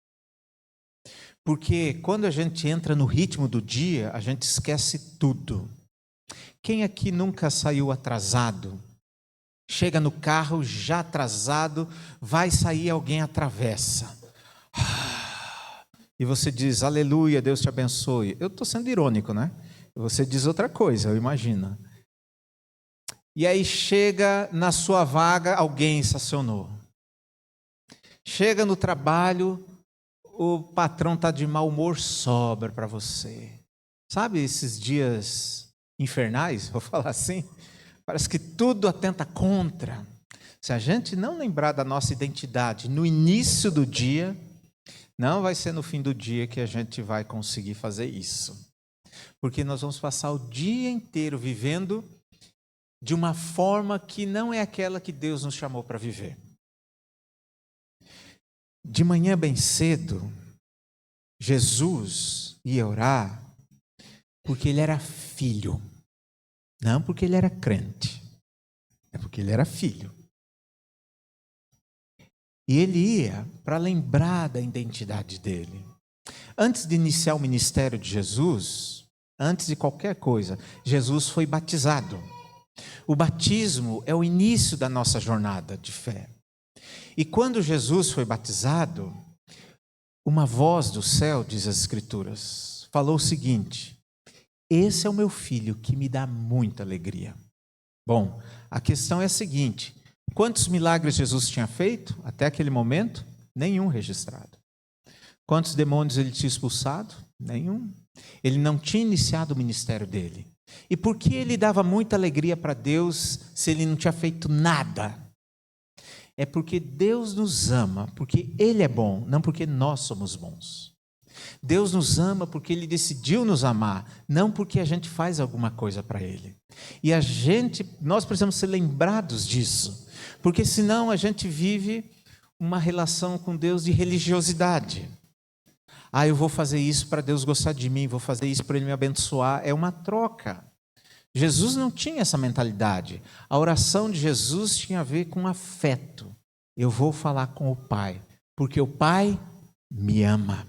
Porque quando a gente entra no ritmo do dia, a gente esquece tudo. Quem aqui nunca saiu atrasado? Chega no carro já atrasado, vai sair, alguém atravessa. E você diz, aleluia, Deus te abençoe. Eu estou sendo irônico, né? Você diz outra coisa, eu imagino. E aí chega na sua vaga, alguém estacionou. Chega no trabalho, o patrão está de mau humor, sobra para você. Sabe esses dias infernais, vou falar assim? Parece que tudo atenta contra. Se a gente não lembrar da nossa identidade no início do dia, não vai ser no fim do dia que a gente vai conseguir fazer isso. Porque nós vamos passar o dia inteiro vivendo de uma forma que não é aquela que Deus nos chamou para viver. De manhã bem cedo, Jesus ia orar porque ele era filho. Não porque ele era crente. É porque ele era filho. E ele ia para lembrar da identidade dele. Antes de iniciar o ministério de Jesus, antes de qualquer coisa, Jesus foi batizado. O batismo é o início da nossa jornada de fé. E quando Jesus foi batizado, uma voz do céu, diz as Escrituras, falou o seguinte: esse é o meu filho que me dá muita alegria. Bom, a questão é a seguinte: quantos milagres Jesus tinha feito até aquele momento? Nenhum registrado. Quantos demônios ele tinha expulsado? Nenhum. Ele não tinha iniciado o ministério dele. E por que ele dava muita alegria para Deus se ele não tinha feito nada? É porque Deus nos ama, porque Ele é bom, não porque nós somos bons. Deus nos ama porque Ele decidiu nos amar, não porque a gente faz alguma coisa para Ele. E nós precisamos ser lembrados disso, porque senão a gente vive uma relação com Deus de religiosidade. Ah, eu vou fazer isso para Deus gostar de mim, vou fazer isso para Ele me abençoar. É uma troca. Jesus não tinha essa mentalidade. A oração de Jesus tinha a ver com afeto. Eu vou falar com o Pai, porque o Pai me ama.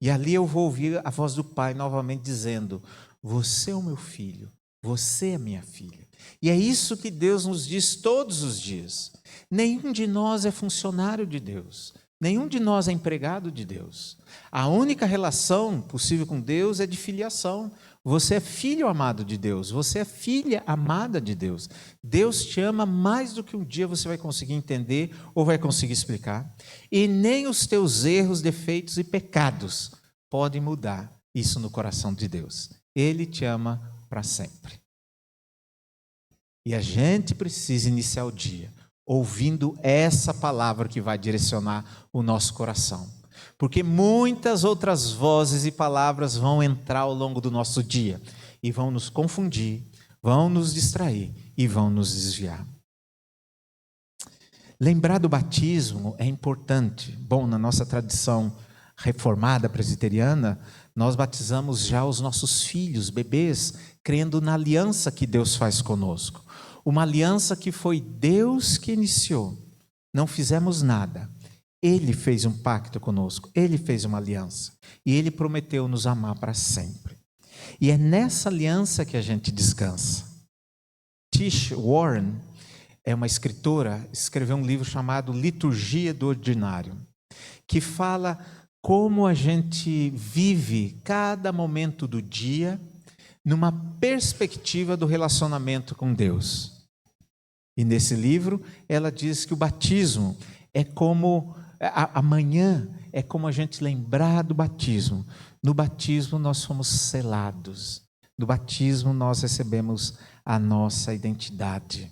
E ali eu vou ouvir a voz do Pai novamente dizendo: você é o meu filho, você é minha filha. E é isso que Deus nos diz todos os dias. Nenhum de nós é funcionário de Deus. Nenhum de nós é empregado de Deus. A única relação possível com Deus é de filiação. Você é filho amado de Deus, você é filha amada de Deus. Deus te ama mais do que um dia você vai conseguir entender ou vai conseguir explicar. E nem os teus erros, defeitos e pecados podem mudar isso no coração de Deus. Ele te ama para sempre. E a gente precisa iniciar o dia ouvindo essa palavra que vai direcionar o nosso coração. Porque muitas outras vozes e palavras vão entrar ao longo do nosso dia e vão nos confundir, vão nos distrair e vão nos desviar. Lembrar do batismo é importante. Bom, na nossa tradição reformada presbiteriana, nós batizamos já os nossos filhos, bebês, crendo na aliança que Deus faz conosco. Uma aliança que foi Deus que iniciou. Não fizemos nada. Ele fez um pacto conosco, Ele fez uma aliança. E Ele prometeu nos amar para sempre. E é nessa aliança que a gente descansa. Tish Warren é uma escritora, escreveu um livro chamado Liturgia do Ordinário, que fala como a gente vive cada momento do dia numa perspectiva do relacionamento com Deus. E nesse livro ela diz que o batismo é como amanhã é como a gente lembrar do batismo. No batismo nós somos selados. No batismo nós recebemos a nossa identidade.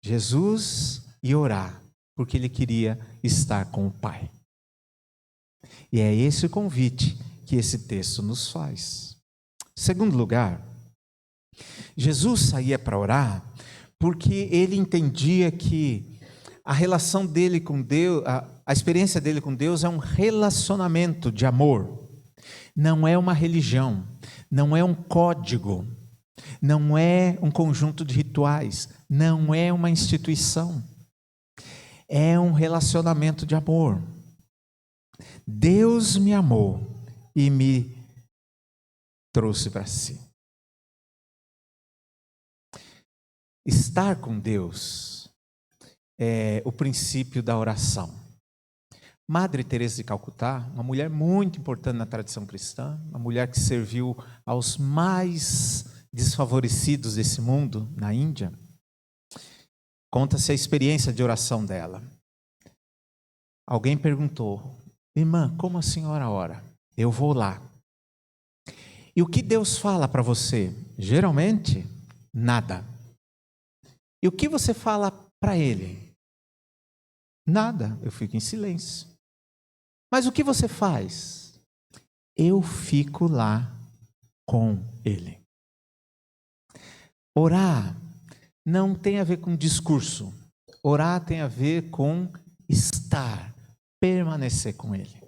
Jesus ia orar porque ele queria estar com o Pai. E é esse o convite que esse texto nos faz. Segundo lugar, Jesus saía para orar porque ele entendia que a relação dele com Deus, a experiência dele com Deus é um relacionamento de amor. Não é uma religião, não é um código, não é um conjunto de rituais, não é uma instituição. É um relacionamento de amor. Deus me amou e me trouxe para si. Estar com Deus é o princípio da oração. Madre Teresa de Calcutá, uma mulher muito importante na tradição cristã, uma mulher que serviu aos mais desfavorecidos desse mundo, na Índia, conta-se a experiência de oração dela. Alguém perguntou: irmã, como a senhora ora? Eu vou lá. E o que Deus fala para você? Geralmente, nada. E o que você fala para Ele? Nada, eu fico em silêncio. Mas o que você faz? Eu fico lá com Ele. Orar não tem a ver com discurso. Orar tem a ver com estar, permanecer com Ele.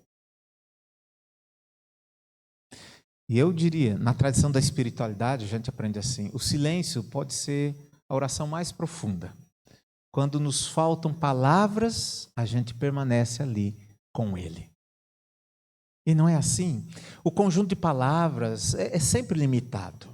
E eu diria, na tradição da espiritualidade, a gente aprende assim: o silêncio pode ser a oração mais profunda. Quando nos faltam palavras, a gente permanece ali com Ele. E não é assim. O conjunto de palavras é sempre limitado.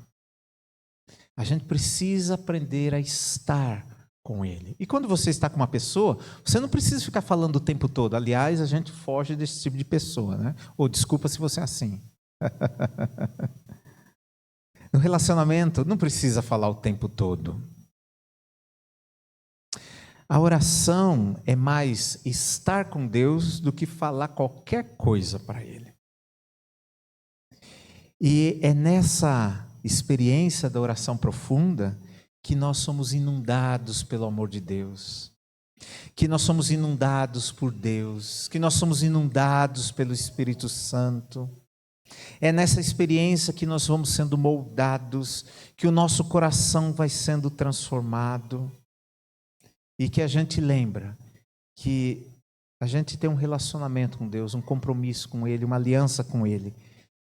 A gente precisa aprender a estar com Ele. E quando você está com uma pessoa, você não precisa ficar falando o tempo todo. Aliás, a gente foge desse tipo de pessoa, né? Ou desculpa se você é assim. No relacionamento, não precisa falar o tempo todo. A oração é mais estar com Deus do que falar qualquer coisa para Ele. E é nessa experiência da oração profunda que nós somos inundados pelo amor de Deus, que nós somos inundados por Deus, que nós somos inundados pelo Espírito Santo. É nessa experiência que nós vamos sendo moldados, que o nosso coração vai sendo transformado. E que a gente lembra que a gente tem um relacionamento com Deus, um compromisso com Ele, uma aliança com Ele.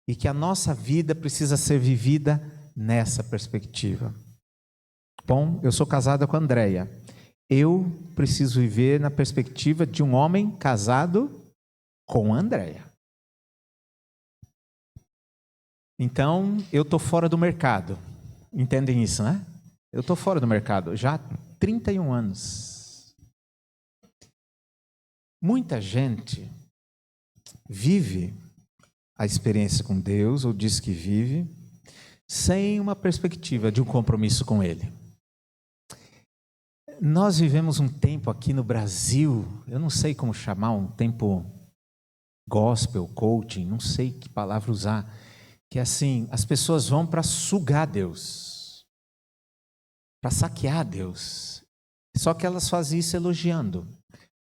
E que a nossa vida precisa ser vivida nessa perspectiva. Bom, eu sou casada com a Andréia. Eu preciso viver na perspectiva de um homem casado com a Andréia. Então, eu estou fora do mercado. Entendem isso, né? Eu estou fora do mercado já há 31 anos. Muita gente vive a experiência com Deus, ou diz que vive, sem uma perspectiva de um compromisso com Ele. Nós vivemos um tempo aqui no Brasil, eu não sei como chamar, um tempo gospel, coaching, não sei que palavra usar, que é assim, as pessoas vão para sugar Deus, para saquear Deus. Só que elas fazem isso elogiando.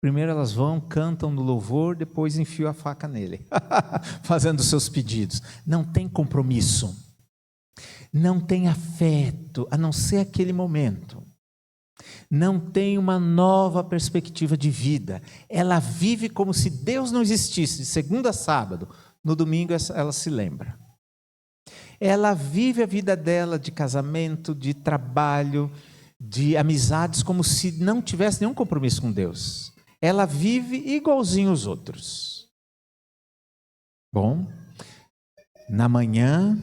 Primeiro elas vão, cantam no louvor, depois enfiam a faca nele, fazendo seus pedidos. Não tem compromisso, não tem afeto, a não ser aquele momento. Não tem uma nova perspectiva de vida. Ela vive como se Deus não existisse, de segunda a sábado. No domingo ela se lembra. Ela vive a vida dela de casamento, de trabalho, de amizades, como se não tivesse nenhum compromisso com Deus. ela vive igualzinho os outros. Bom, na manhã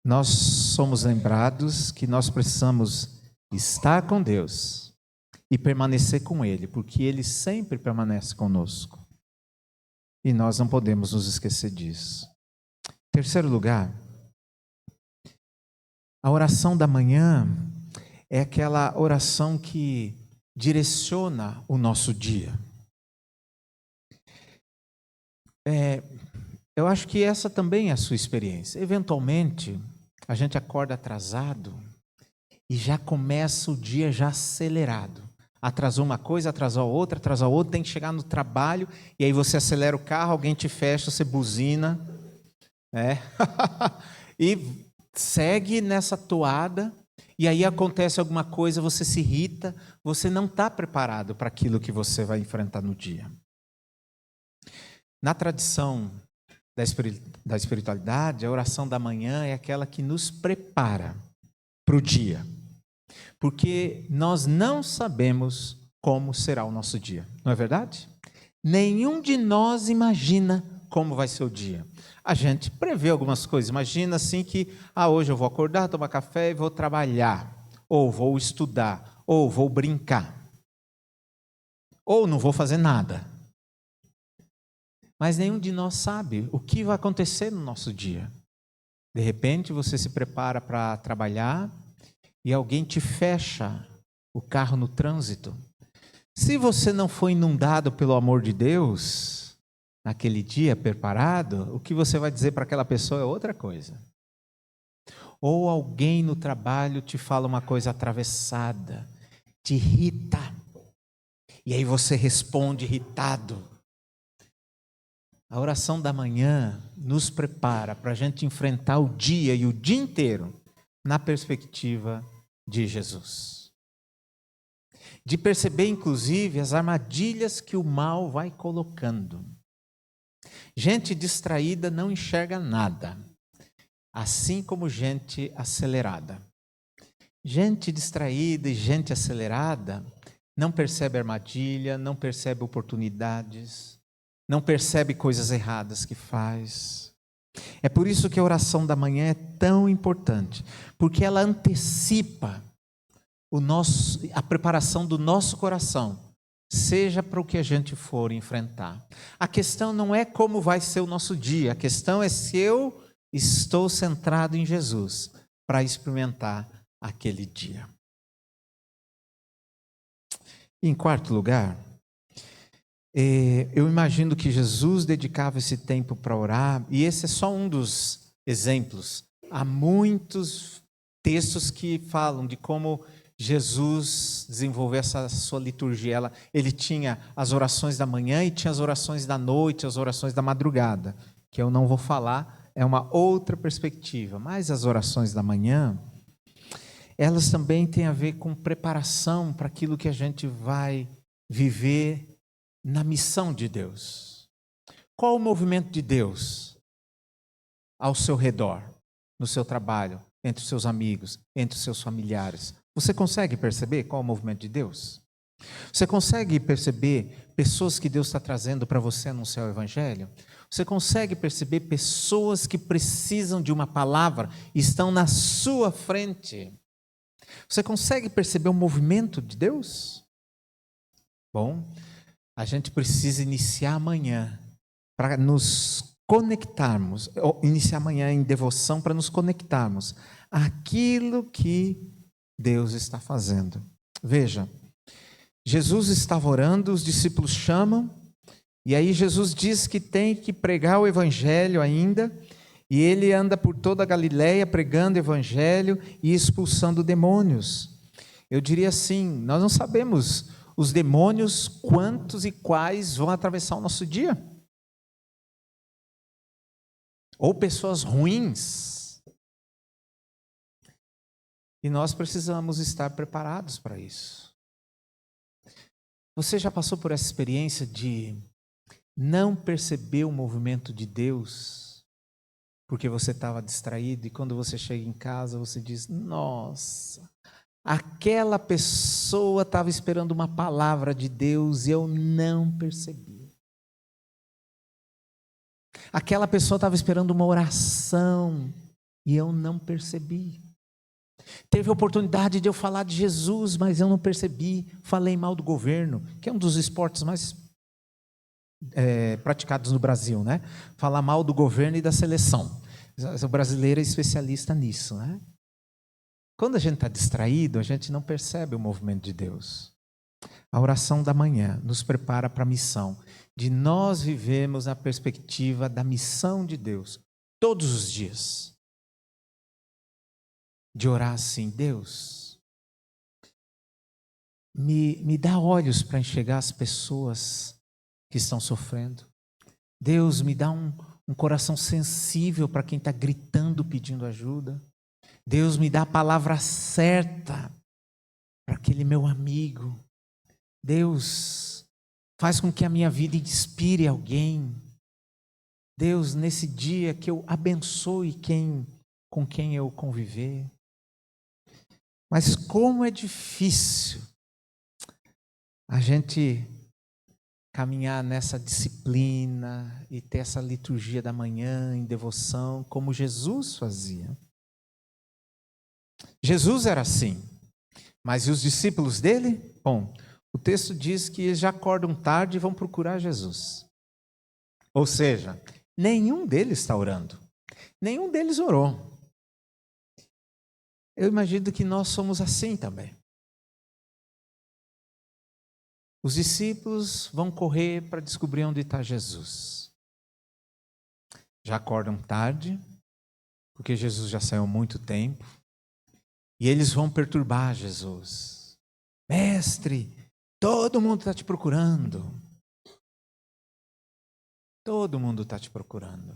nós somos lembrados que nós precisamos estar com Deus e permanecer com Ele, porque Ele sempre permanece conosco. E nós não podemos nos esquecer disso. Terceiro lugar, a oração da manhã é aquela oração que direciona o nosso dia. Eu acho que essa também é a sua experiência. Eventualmente, a gente acorda atrasado e já começa o dia já acelerado. Atrasou uma coisa, atrasou outra, tem que chegar no trabalho, e aí você acelera o carro, alguém te fecha, você buzina, e segue nessa toada, e aí acontece alguma coisa, você se irrita, você não está preparado para aquilo que você vai enfrentar no dia. Na tradição da espiritualidade, a oração da manhã é aquela que nos prepara para o dia. Porque nós não sabemos como será o nosso dia, não é verdade? Nenhum de nós imagina como vai ser o dia. A gente prevê algumas coisas, imagina assim que hoje eu vou acordar, tomar café e vou trabalhar, ou vou estudar, ou vou brincar, ou não vou fazer nada. Mas nenhum de nós sabe o que vai acontecer no nosso dia. De repente você se prepara para trabalhar, e alguém te fecha o carro no trânsito. Se você não foi inundado pelo amor de Deus, naquele dia preparado, o que você vai dizer para aquela pessoa é outra coisa. Ou alguém no trabalho te fala uma coisa atravessada, te irrita, e aí você responde irritado. A oração da manhã nos prepara para a gente enfrentar o dia e o dia inteiro na perspectiva de Jesus. De perceber, inclusive, as armadilhas que o mal vai colocando. Gente distraída não enxerga nada, assim como gente acelerada. Gente distraída e gente acelerada não percebe armadilha, não percebe oportunidades, não percebe coisas erradas que faz. É por isso que a oração da manhã é tão importante, porque ela antecipa a preparação do nosso coração, seja para o que a gente for enfrentar. A questão não é como vai ser o nosso dia, a questão é se eu estou centrado em Jesus para experimentar aquele dia. Em quarto lugar, eu imagino que Jesus dedicava esse tempo para orar, e esse é só um dos exemplos. Há muitos textos que falam de como Jesus desenvolveu essa sua liturgia. Ele tinha as orações da manhã e tinha as orações da noite, as orações da madrugada, que eu não vou falar, é uma outra perspectiva. Mas as orações da manhã, elas também têm a ver com preparação para aquilo que a gente vai viver na missão de Deus. Qual o movimento de Deus ao seu redor, no seu trabalho, entre os seus amigos, entre os seus familiares? Você consegue perceber qual é o movimento de Deus? Você consegue perceber pessoas que Deus está trazendo para você anunciar o Evangelho? Você consegue perceber pessoas que precisam de uma palavra e estão na sua frente? Você consegue perceber o movimento de Deus? Bom, a gente precisa iniciar amanhã para nos conectarmos, ou iniciar amanhã em devoção para nos conectarmos àquilo que Deus está fazendo. Veja, Jesus estava orando, os discípulos chamam, e aí Jesus diz que tem que pregar o Evangelho ainda, e ele anda por toda a Galileia pregando o Evangelho e expulsando demônios. Eu diria assim, nós não sabemos os demônios, quantos e quais vão atravessar o nosso dia. Ou pessoas ruins. E nós precisamos estar preparados para isso. Você já passou por essa experiência de não perceber o movimento de Deus, porque você estava distraído, e quando você chega em casa, você diz, nossa, Aquela pessoa estava esperando uma palavra de Deus e eu não percebi. Aquela pessoa estava esperando uma oração e eu não percebi. Teve a oportunidade de eu falar de Jesus, mas eu não percebi. Falei mal do governo, que é um dos esportes mais praticados no Brasil, né? Falar mal do governo e da seleção. O brasileiro é especialista nisso, né? Quando a gente está distraído, a gente não percebe o movimento de Deus. A oração da manhã nos prepara para a missão, de nós vivemos a perspectiva da missão de Deus, todos os dias. De orar assim, Deus, me dá olhos para enxergar as pessoas que estão sofrendo. Deus, me dá um coração sensível para quem está gritando, pedindo ajuda. Deus, me dá a palavra certa para aquele meu amigo. Deus, faz com que a minha vida inspire alguém. Deus, nesse dia que eu abençoe com quem eu conviver. Mas como é difícil a gente caminhar nessa disciplina e ter essa liturgia da manhã em devoção, como Jesus fazia. Jesus era assim, mas e os discípulos dele? Bom, o texto diz que eles já acordam tarde e vão procurar Jesus. Ou seja, nenhum deles está orando, nenhum deles orou. Eu imagino que nós somos assim também. Os discípulos vão correr para descobrir onde está Jesus. Já acordam tarde, porque Jesus já saiu há muito tempo. E eles vão perturbar Jesus. Mestre, todo mundo está te procurando. Todo mundo está te procurando.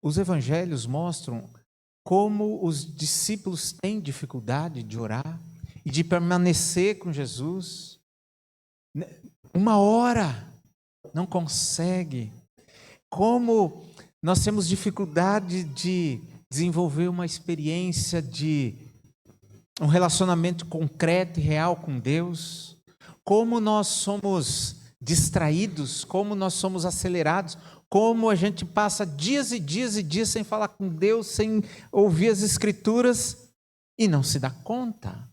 Os evangelhos mostram como os discípulos têm dificuldade de orar e de permanecer com Jesus. 1 hora não consegue. Como nós temos dificuldade de desenvolver uma experiência de um relacionamento concreto e real com Deus. Como nós somos distraídos, como nós somos acelerados, como a gente passa dias e dias e dias sem falar com Deus, sem ouvir as Escrituras e não se dá conta.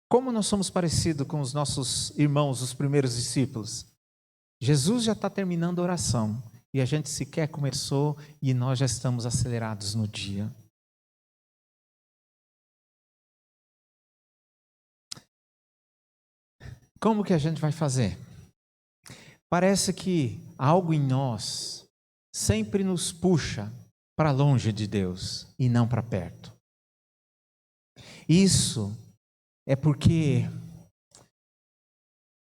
Como nós somos parecidos com os nossos irmãos, os primeiros discípulos. Jesus já está terminando a oração e a gente sequer começou e nós já estamos acelerados no dia. Como que a gente vai fazer? Parece que algo em nós sempre nos puxa para longe de Deus e não para perto. Isso é porque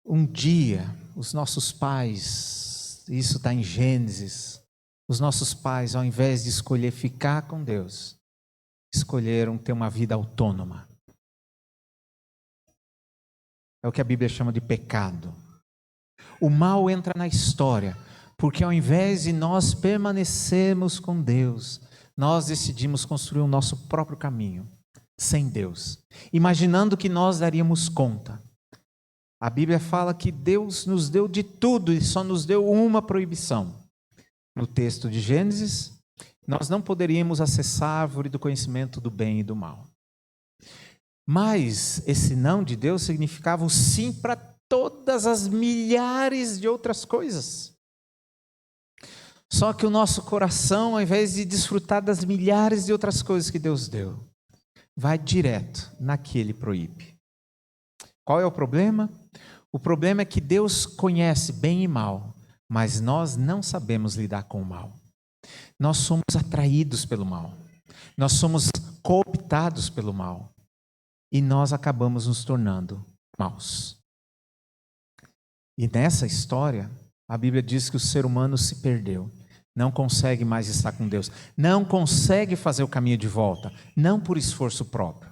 um dia os nossos pais, isso está em Gênesis, os nossos pais, ao invés de escolher ficar com Deus, escolheram ter uma vida autônoma. É o que a Bíblia chama de pecado. O mal entra na história, porque ao invés de nós permanecermos com Deus, nós decidimos construir o nosso próprio caminho, sem Deus, imaginando que nós daríamos conta. A Bíblia fala que Deus nos deu de tudo e só nos deu uma proibição. No texto de Gênesis, nós não poderíamos acessar a árvore do conhecimento do bem e do mal. Mas esse não de Deus significava o sim para todas as milhares de outras coisas. Só que o nosso coração, ao invés de desfrutar das milhares de outras coisas que Deus deu, vai direto na que Ele proíbe. Qual é o problema? O problema é que Deus conhece bem e mal, mas nós não sabemos lidar com o mal. Nós somos atraídos pelo mal. Nós somos cooptados pelo mal. E nós acabamos nos tornando maus. E nessa história, a Bíblia diz que o ser humano se perdeu. Não consegue mais estar com Deus. Não consegue fazer o caminho de volta. Não por esforço próprio.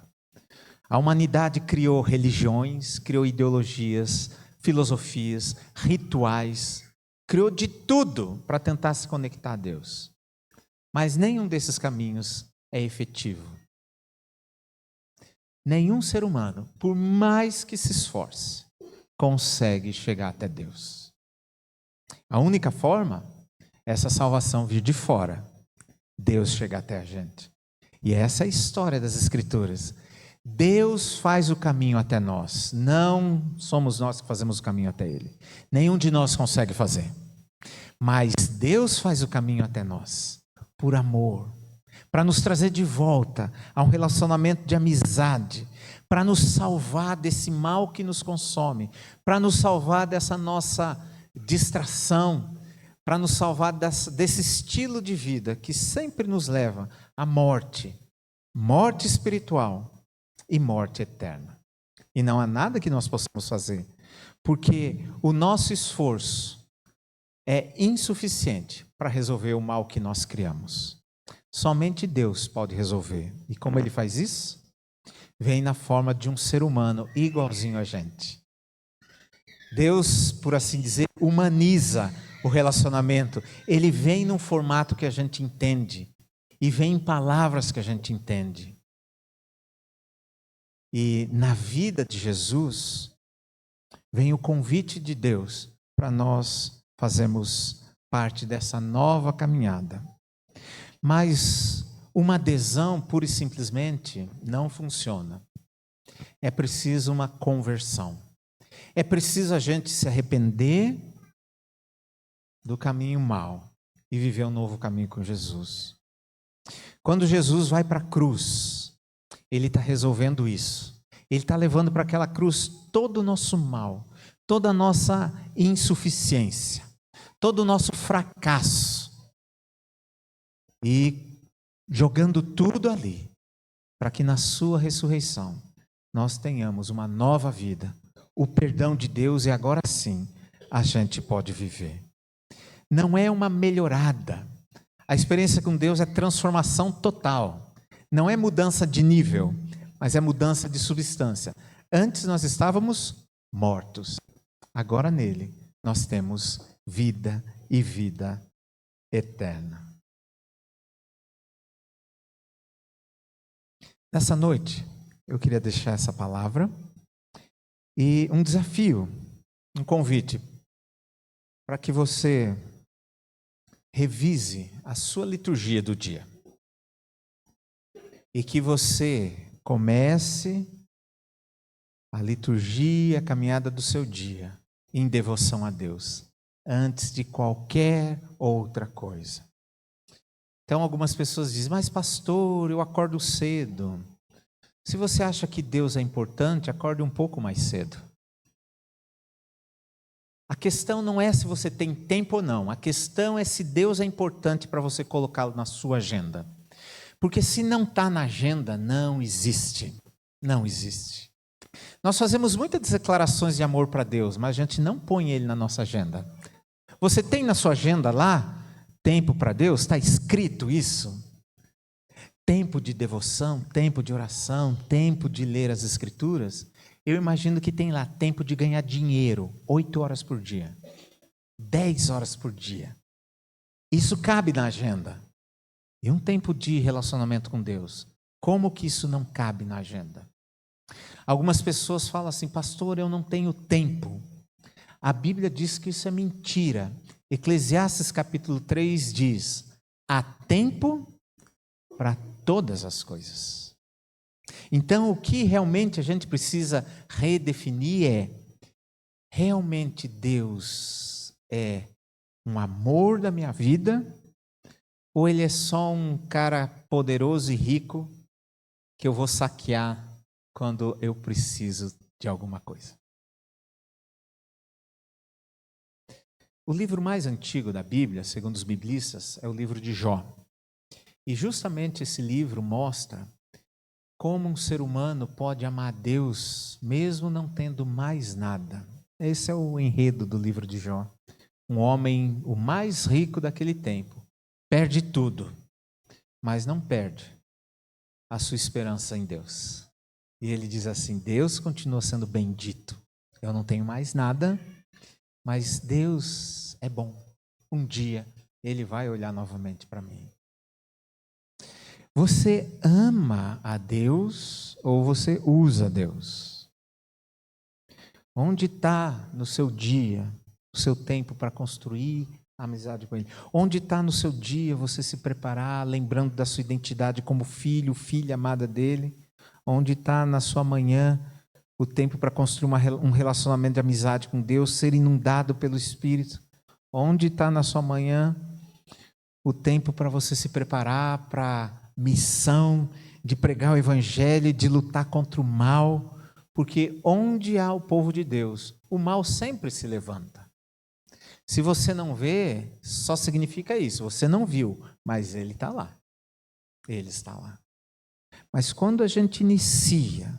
A humanidade criou religiões, criou ideologias, filosofias, rituais. Criou de tudo para tentar se conectar a Deus. Mas nenhum desses caminhos é efetivo. Nenhum ser humano, por mais que se esforce, consegue chegar até Deus. A única forma é essa salvação vir de fora, Deus chegar até a gente. E essa é a história das Escrituras. Deus faz o caminho até nós, não somos nós que fazemos o caminho até Ele. Nenhum de nós consegue fazer. Mas Deus faz o caminho até nós, por amor, para nos trazer de volta a um relacionamento de amizade, para nos salvar desse mal que nos consome, para nos salvar dessa nossa distração, para nos salvar desse estilo de vida que sempre nos leva à morte, morte espiritual e morte eterna. E não há nada que nós possamos fazer, porque o nosso esforço é insuficiente para resolver o mal que nós criamos. Somente Deus pode resolver. E como Ele faz isso? Vem na forma de um ser humano igualzinho a gente. Deus, por assim dizer, humaniza o relacionamento. Ele vem num formato que a gente entende. E vem em palavras que a gente entende. E na vida de Jesus, vem o convite de Deus para nós fazermos parte dessa nova caminhada. Mas uma adesão pura e simplesmente não funciona. É preciso uma conversão. É preciso a gente se arrepender do caminho mau e viver um novo caminho com Jesus. Quando Jesus vai para a cruz, Ele está resolvendo isso. Ele está levando para aquela cruz todo o nosso mal, toda a nossa insuficiência, todo o nosso fracasso. E jogando tudo ali, para que na sua ressurreição nós tenhamos uma nova vida, o perdão de Deus, e agora sim a gente pode viver. Não é uma melhorada. A experiência com Deus é transformação total. Não é mudança de nível, mas é mudança de substância. Antes nós estávamos mortos. Agora nele nós temos vida e vida eterna. Nessa noite, eu queria deixar essa palavra e um desafio, um convite, para que você revise a sua liturgia do dia. E que você comece a liturgia, a caminhada do seu dia, em devoção a Deus, antes de qualquer outra coisa. Então algumas pessoas dizem, mas pastor, eu acordo cedo. Se você acha que Deus é importante, acorde um pouco mais cedo. A questão não é se você tem tempo ou não, a questão é se Deus é importante para você colocá-lo na sua agenda. Porque se não está na agenda, não existe. Não existe. Nós fazemos muitas declarações de amor para Deus, mas a gente não põe Ele na nossa agenda. Você tem na sua agenda lá tempo para Deus? Está escrito isso? Tempo de devoção, tempo de oração, tempo de ler as Escrituras. Eu imagino que tem lá tempo de ganhar dinheiro, 8 horas por dia, 10 horas por dia. Isso cabe na agenda. E um tempo de relacionamento com Deus, como que isso não cabe na agenda? Algumas pessoas falam assim, pastor, eu não tenho tempo. A Bíblia diz que isso é mentira. Eclesiastes capítulo 3 diz, há tempo para todas as coisas. Então, o que realmente a gente precisa redefinir é, realmente Deus é um amor da minha vida, ou Ele é só um cara poderoso e rico que eu vou saquear quando eu preciso de alguma coisa? O livro mais antigo da Bíblia, segundo os biblistas, é o livro de Jó. E justamente esse livro mostra como um ser humano pode amar a Deus mesmo não tendo mais nada. Esse é o enredo do livro de Jó. Um homem, o mais rico daquele tempo, perde tudo, mas não perde a sua esperança em Deus. E ele diz assim, Deus continua sendo bendito. Eu não tenho mais nada, mas Deus é bom. Um dia Ele vai olhar novamente para mim. Você ama a Deus ou você usa Deus? Onde está no seu dia o seu tempo para construir a amizade com Ele? Onde está no seu dia você se preparar, lembrando da sua identidade como filho, filha amada dEle? Onde está na sua manhã o tempo para construir um relacionamento de amizade com Deus, ser inundado pelo Espírito? Onde está na sua manhã o tempo para você se preparar para a missão de pregar o Evangelho, de lutar contra o mal? Porque onde há o povo de Deus, o mal sempre se levanta. Se você não vê, só significa isso, você não viu, mas ele está lá. Ele está lá. Mas quando a gente inicia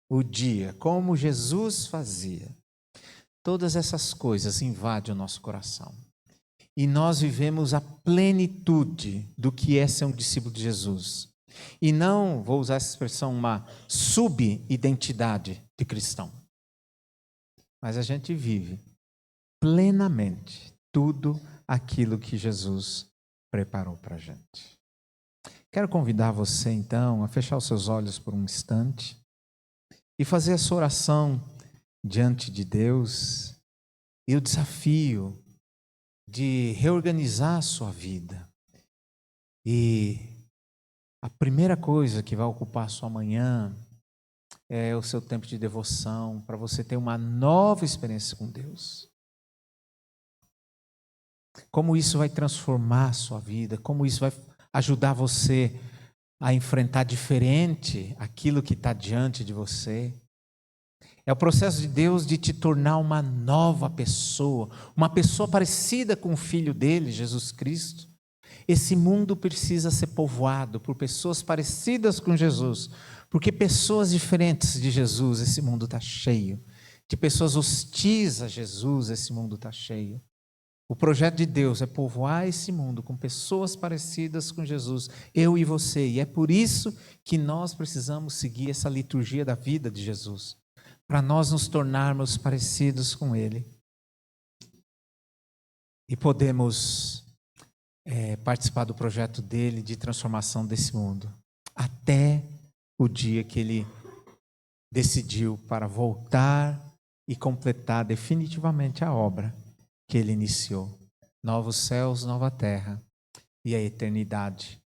o dia como Jesus fazia, todas essas coisas invadem o nosso coração. E nós vivemos a plenitude do que é ser um discípulo de Jesus. E não, vou usar essa expressão, uma subidentidade de cristão. Mas a gente vive plenamente tudo aquilo que Jesus preparou para a gente. Quero convidar você então a fechar os seus olhos por um instante e fazer essa oração diante de Deus e o desafio de reorganizar a sua vida. E a primeira coisa que vai ocupar a sua manhã é o seu tempo de devoção, para você ter uma nova experiência com Deus. Como isso vai transformar a sua vida, como isso vai ajudar você a enfrentar diferente aquilo que está diante de você. É o processo de Deus de te tornar uma nova pessoa, uma pessoa parecida com o Filho dele, Jesus Cristo. Esse mundo precisa ser povoado por pessoas parecidas com Jesus, porque pessoas diferentes de Jesus, esse mundo está cheio. De pessoas hostis a Jesus, esse mundo está cheio. O projeto de Deus é povoar esse mundo com pessoas parecidas com Jesus, eu e você. E é por isso que nós precisamos seguir essa liturgia da vida de Jesus, para nós nos tornarmos parecidos com Ele. E podemos participar do projeto dele de transformação desse mundo, até o dia que ele decidiu para voltar e completar definitivamente a obra que ele iniciou. Novos céus, nova terra e a eternidade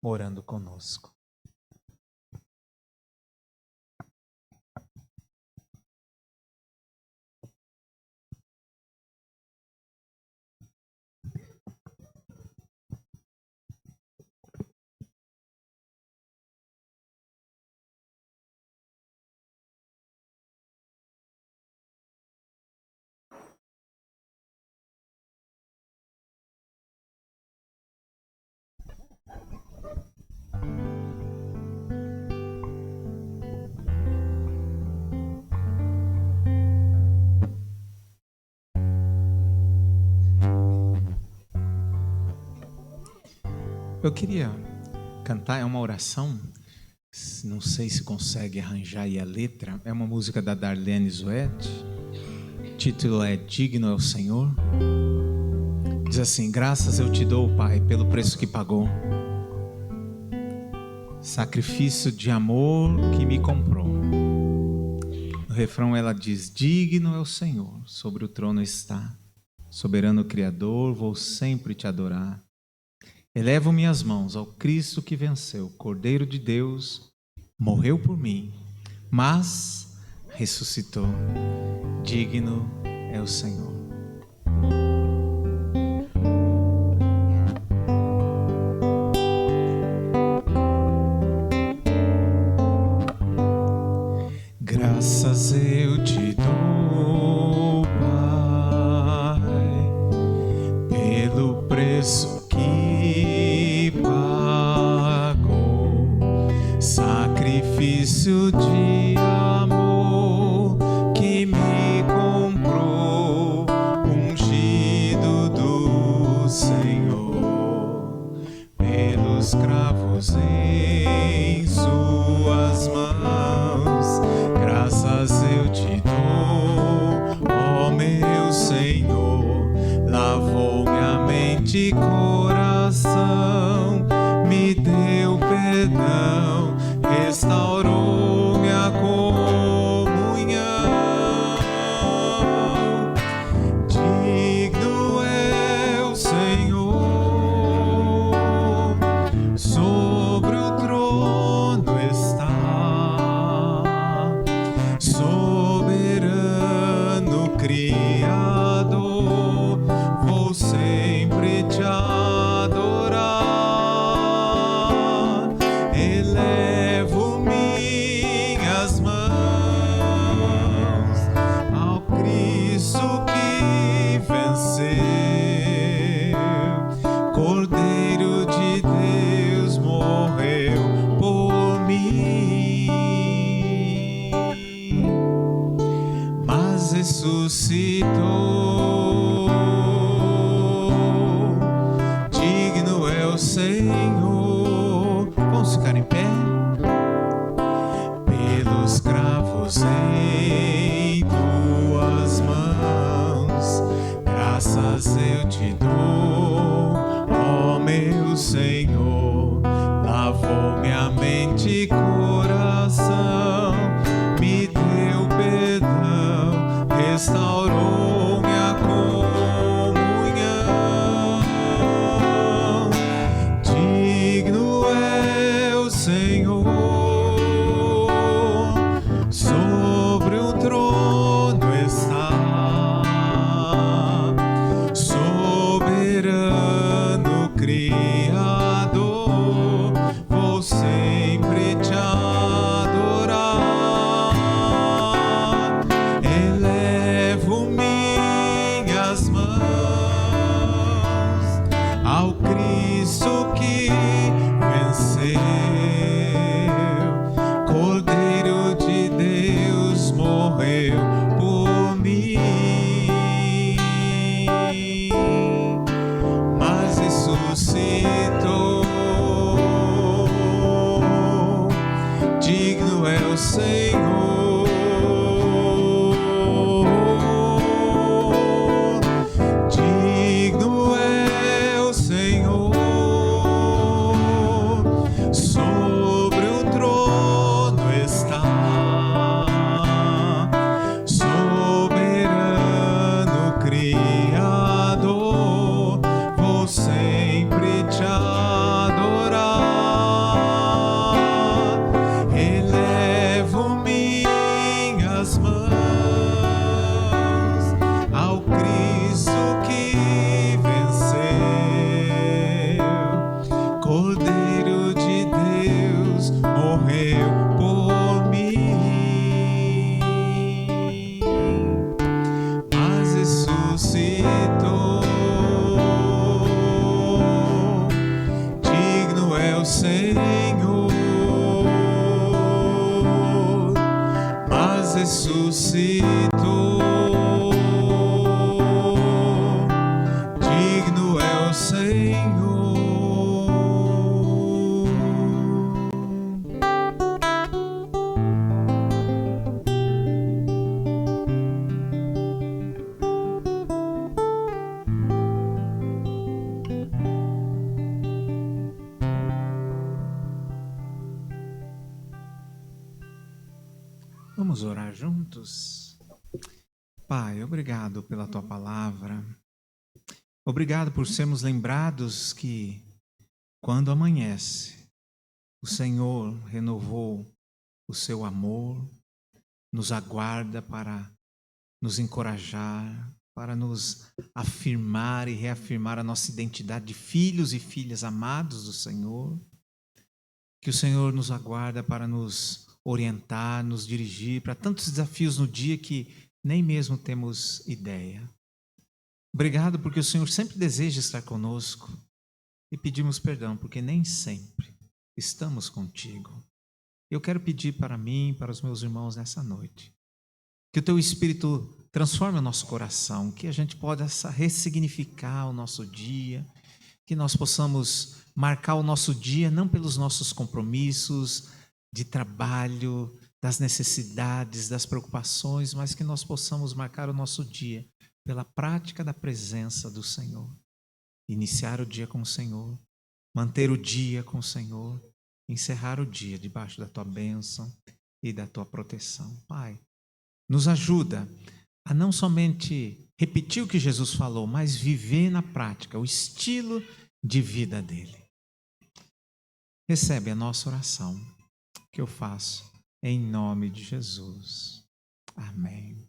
morando conosco. Eu queria cantar, é uma oração, não sei se consegue arranjar aí a letra, é uma música da Darlene Zuetti, o título é Digno é o Senhor. Diz assim: graças eu te dou, Pai, pelo preço que pagou, sacrifício de amor que me comprou. No refrão ela diz: digno é o Senhor, sobre o trono está, soberano Criador, vou sempre te adorar. Elevo minhas mãos ao Cristo que venceu, Cordeiro de Deus, morreu por mim, mas ressuscitou. Digno é o Senhor. Graças eu te dou, Pai, pelo preço que pagou, sacrifício de amor que me comprou, ungido do Senhor, pelos cravos em suas mãos. Graças eu te dou, ó meu Senhor, lavou minha mente e coração, me deu perdão. Cordeiro de Deus morreu por mim, mas ressuscitou. Digno é o Senhor. Vamos ficar em pé? Pelos cravos em tuas mãos, graças eu te dou, ó meu Senhor. Lavou minha mente e coração, me deu perdão, restaurou minha comunhão. Digno é o Senhor, sobre o trono está, soberano Criador, vou sempre te adorar. Elevo minhas mãos ao Cristo que venceu. Cordeiro de Deus morreu por mim, mas ressuscitou. Digno é o Senhor, digno é o Senhor, sobre o trono está, soberano Criador, vou sempre te adorar. Elevo minhas mãos ao Cristo que venceu. Cordeiro de Deus morreu por mim, mas ressuscitou. Digno é o Senhor, mas ressuscitou. Digno é o Senhor. Vamos orar juntos? Pai, obrigado pela tua palavra. Obrigado por sermos lembrados que, quando amanhece, o Senhor renovou o seu amor, nos aguarda para nos encorajar, para nos afirmar e reafirmar a nossa identidade de filhos e filhas amados do Senhor. Que o Senhor nos aguarda para nos orientar, nos dirigir para tantos desafios no dia que nem mesmo temos ideia. Obrigado porque o Senhor sempre deseja estar conosco e pedimos perdão porque nem sempre estamos contigo. Eu quero pedir para mim, para os meus irmãos nessa noite, que o teu Espírito transforme o nosso coração, que a gente possa ressignificar o nosso dia, que nós possamos marcar o nosso dia não pelos nossos compromissos de trabalho, das necessidades, das preocupações, mas que nós possamos marcar o nosso dia pela prática da presença do Senhor. Iniciar o dia com o Senhor, manter o dia com o Senhor, encerrar o dia debaixo da tua bênção e da tua proteção. Pai, nos ajuda a não somente repetir o que Jesus falou, mas viver na prática o estilo de vida dele. Recebe a nossa oração que eu faço em nome de Jesus. Amém.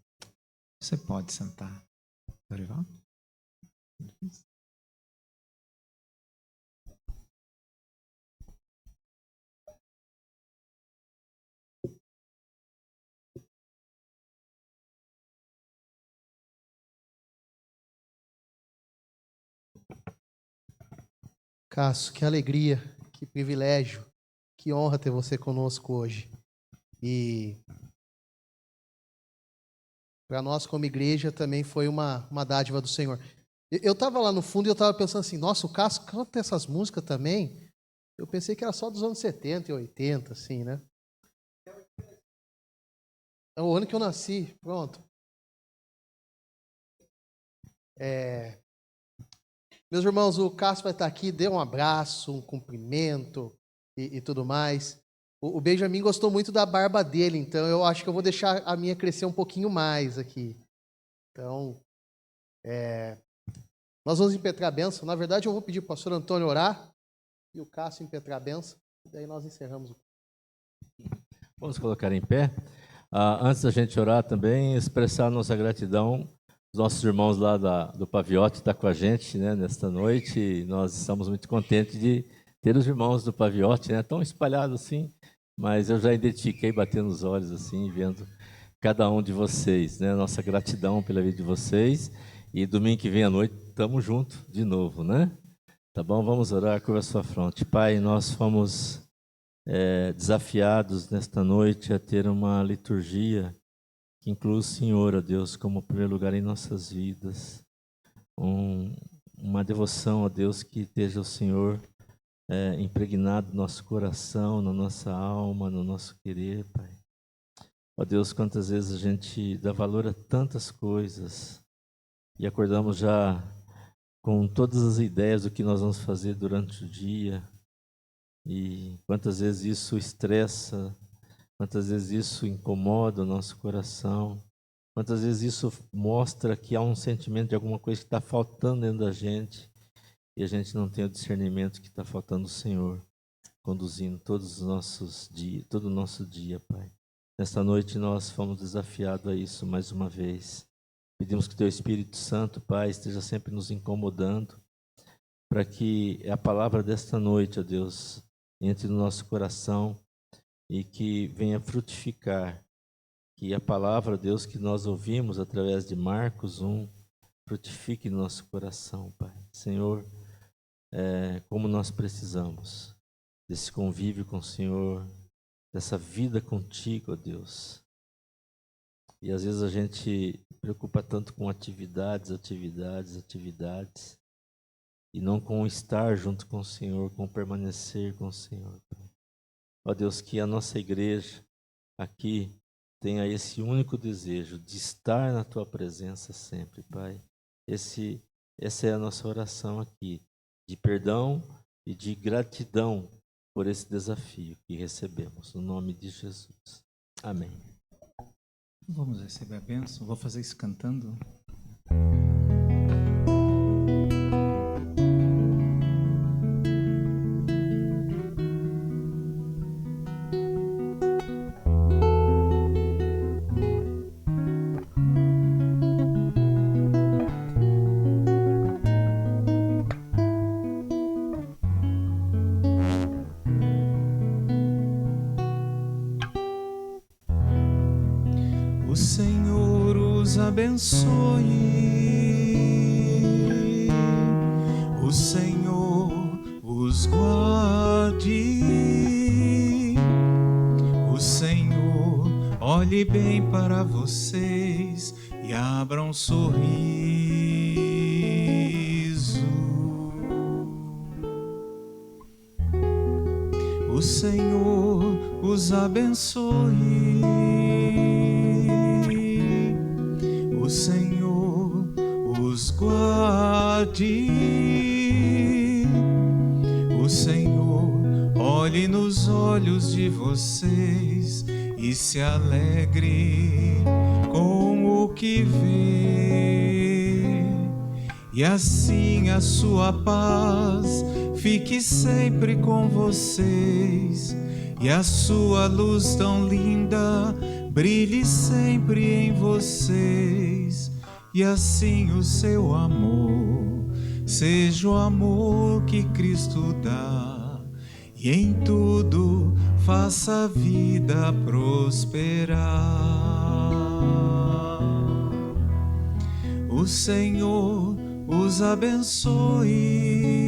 Você pode sentar. Dorival? Cássio, que alegria, que privilégio, que honra ter você conosco hoje. E para nós, como igreja, também foi uma dádiva do Senhor. Eu estava lá no fundo e eu estava pensando assim, nossa, o Cássio canta essas músicas também? Eu pensei que era só dos anos 70 e 80, assim, né? É o ano que eu nasci, pronto. Meus irmãos, o Cássio vai estar aqui, dê um abraço, um cumprimento e tudo mais. O Benjamin gostou muito da barba dele, então eu acho que eu vou deixar a minha crescer um pouquinho mais aqui. Então, nós vamos impetrar a bênção. Na verdade, eu vou pedir para o pastor Antônio orar e o Cássio impetrar a bênção. E daí nós encerramos. Vamos colocar em pé. Antes da gente orar também, expressar nossa gratidão. Os nossos irmãos lá do Paviote estão com a gente, né, nesta noite. E nós estamos muito contentes de ter os irmãos do Paviote, né, tão espalhados assim. Mas eu já identifiquei, batendo os olhos assim, vendo cada um de vocês, né? Nossa gratidão pela vida de vocês. E domingo que vem à noite, estamos juntos de novo, né? Tá bom? Vamos orar, curva a sua fronte. Pai, nós fomos desafiados nesta noite a ter uma liturgia que inclui o Senhor, ó Deus, como primeiro lugar em nossas vidas. Uma devoção, ó Deus, que esteja o Senhor impregnado no nosso coração, na nossa alma, no nosso querer, Pai. Ó Deus, quantas vezes a gente dá valor a tantas coisas e acordamos já com todas as ideias do que nós vamos fazer durante o dia, e quantas vezes isso estressa, quantas vezes isso incomoda o nosso coração, quantas vezes isso mostra que há um sentimento de alguma coisa que está faltando dentro da gente, e a gente não tem o discernimento que está faltando o Senhor, conduzindo todos os nossos dias, todo o nosso dia, Pai. Nesta noite nós fomos desafiados a isso mais uma vez. Pedimos que o Teu Espírito Santo, Pai, esteja sempre nos incomodando, para que a palavra desta noite, ó Deus, entre no nosso coração e que venha frutificar. Que a palavra, Deus, que nós ouvimos através de Marcos 1, frutifique no nosso coração, Pai. Senhor, como nós precisamos desse convívio com o Senhor, dessa vida contigo, ó Deus. E às vezes a gente preocupa tanto com atividades, e não com estar junto com o Senhor, com permanecer com o Senhor, Pai. Ó Deus, que a nossa igreja aqui tenha esse único desejo de estar na Tua presença sempre, Pai. Essa é a nossa oração aqui, de perdão e de gratidão por esse desafio que recebemos, no nome de Jesus. Amém. Vamos receber a bênção. Vou fazer isso cantando. O Senhor os abençoe, o Senhor os guarde, o Senhor olhe bem para vocês e abra um sorriso. O Senhor os abençoe, o Senhor os guarde, o Senhor olhe nos olhos de vocês e se alegre com o que vê, e assim a sua paz fique sempre com vocês, e a sua luz tão linda brilhe sempre em vocês, e assim o seu amor seja o amor que Cristo dá, e em tudo faça a vida prosperar. O Senhor os abençoe,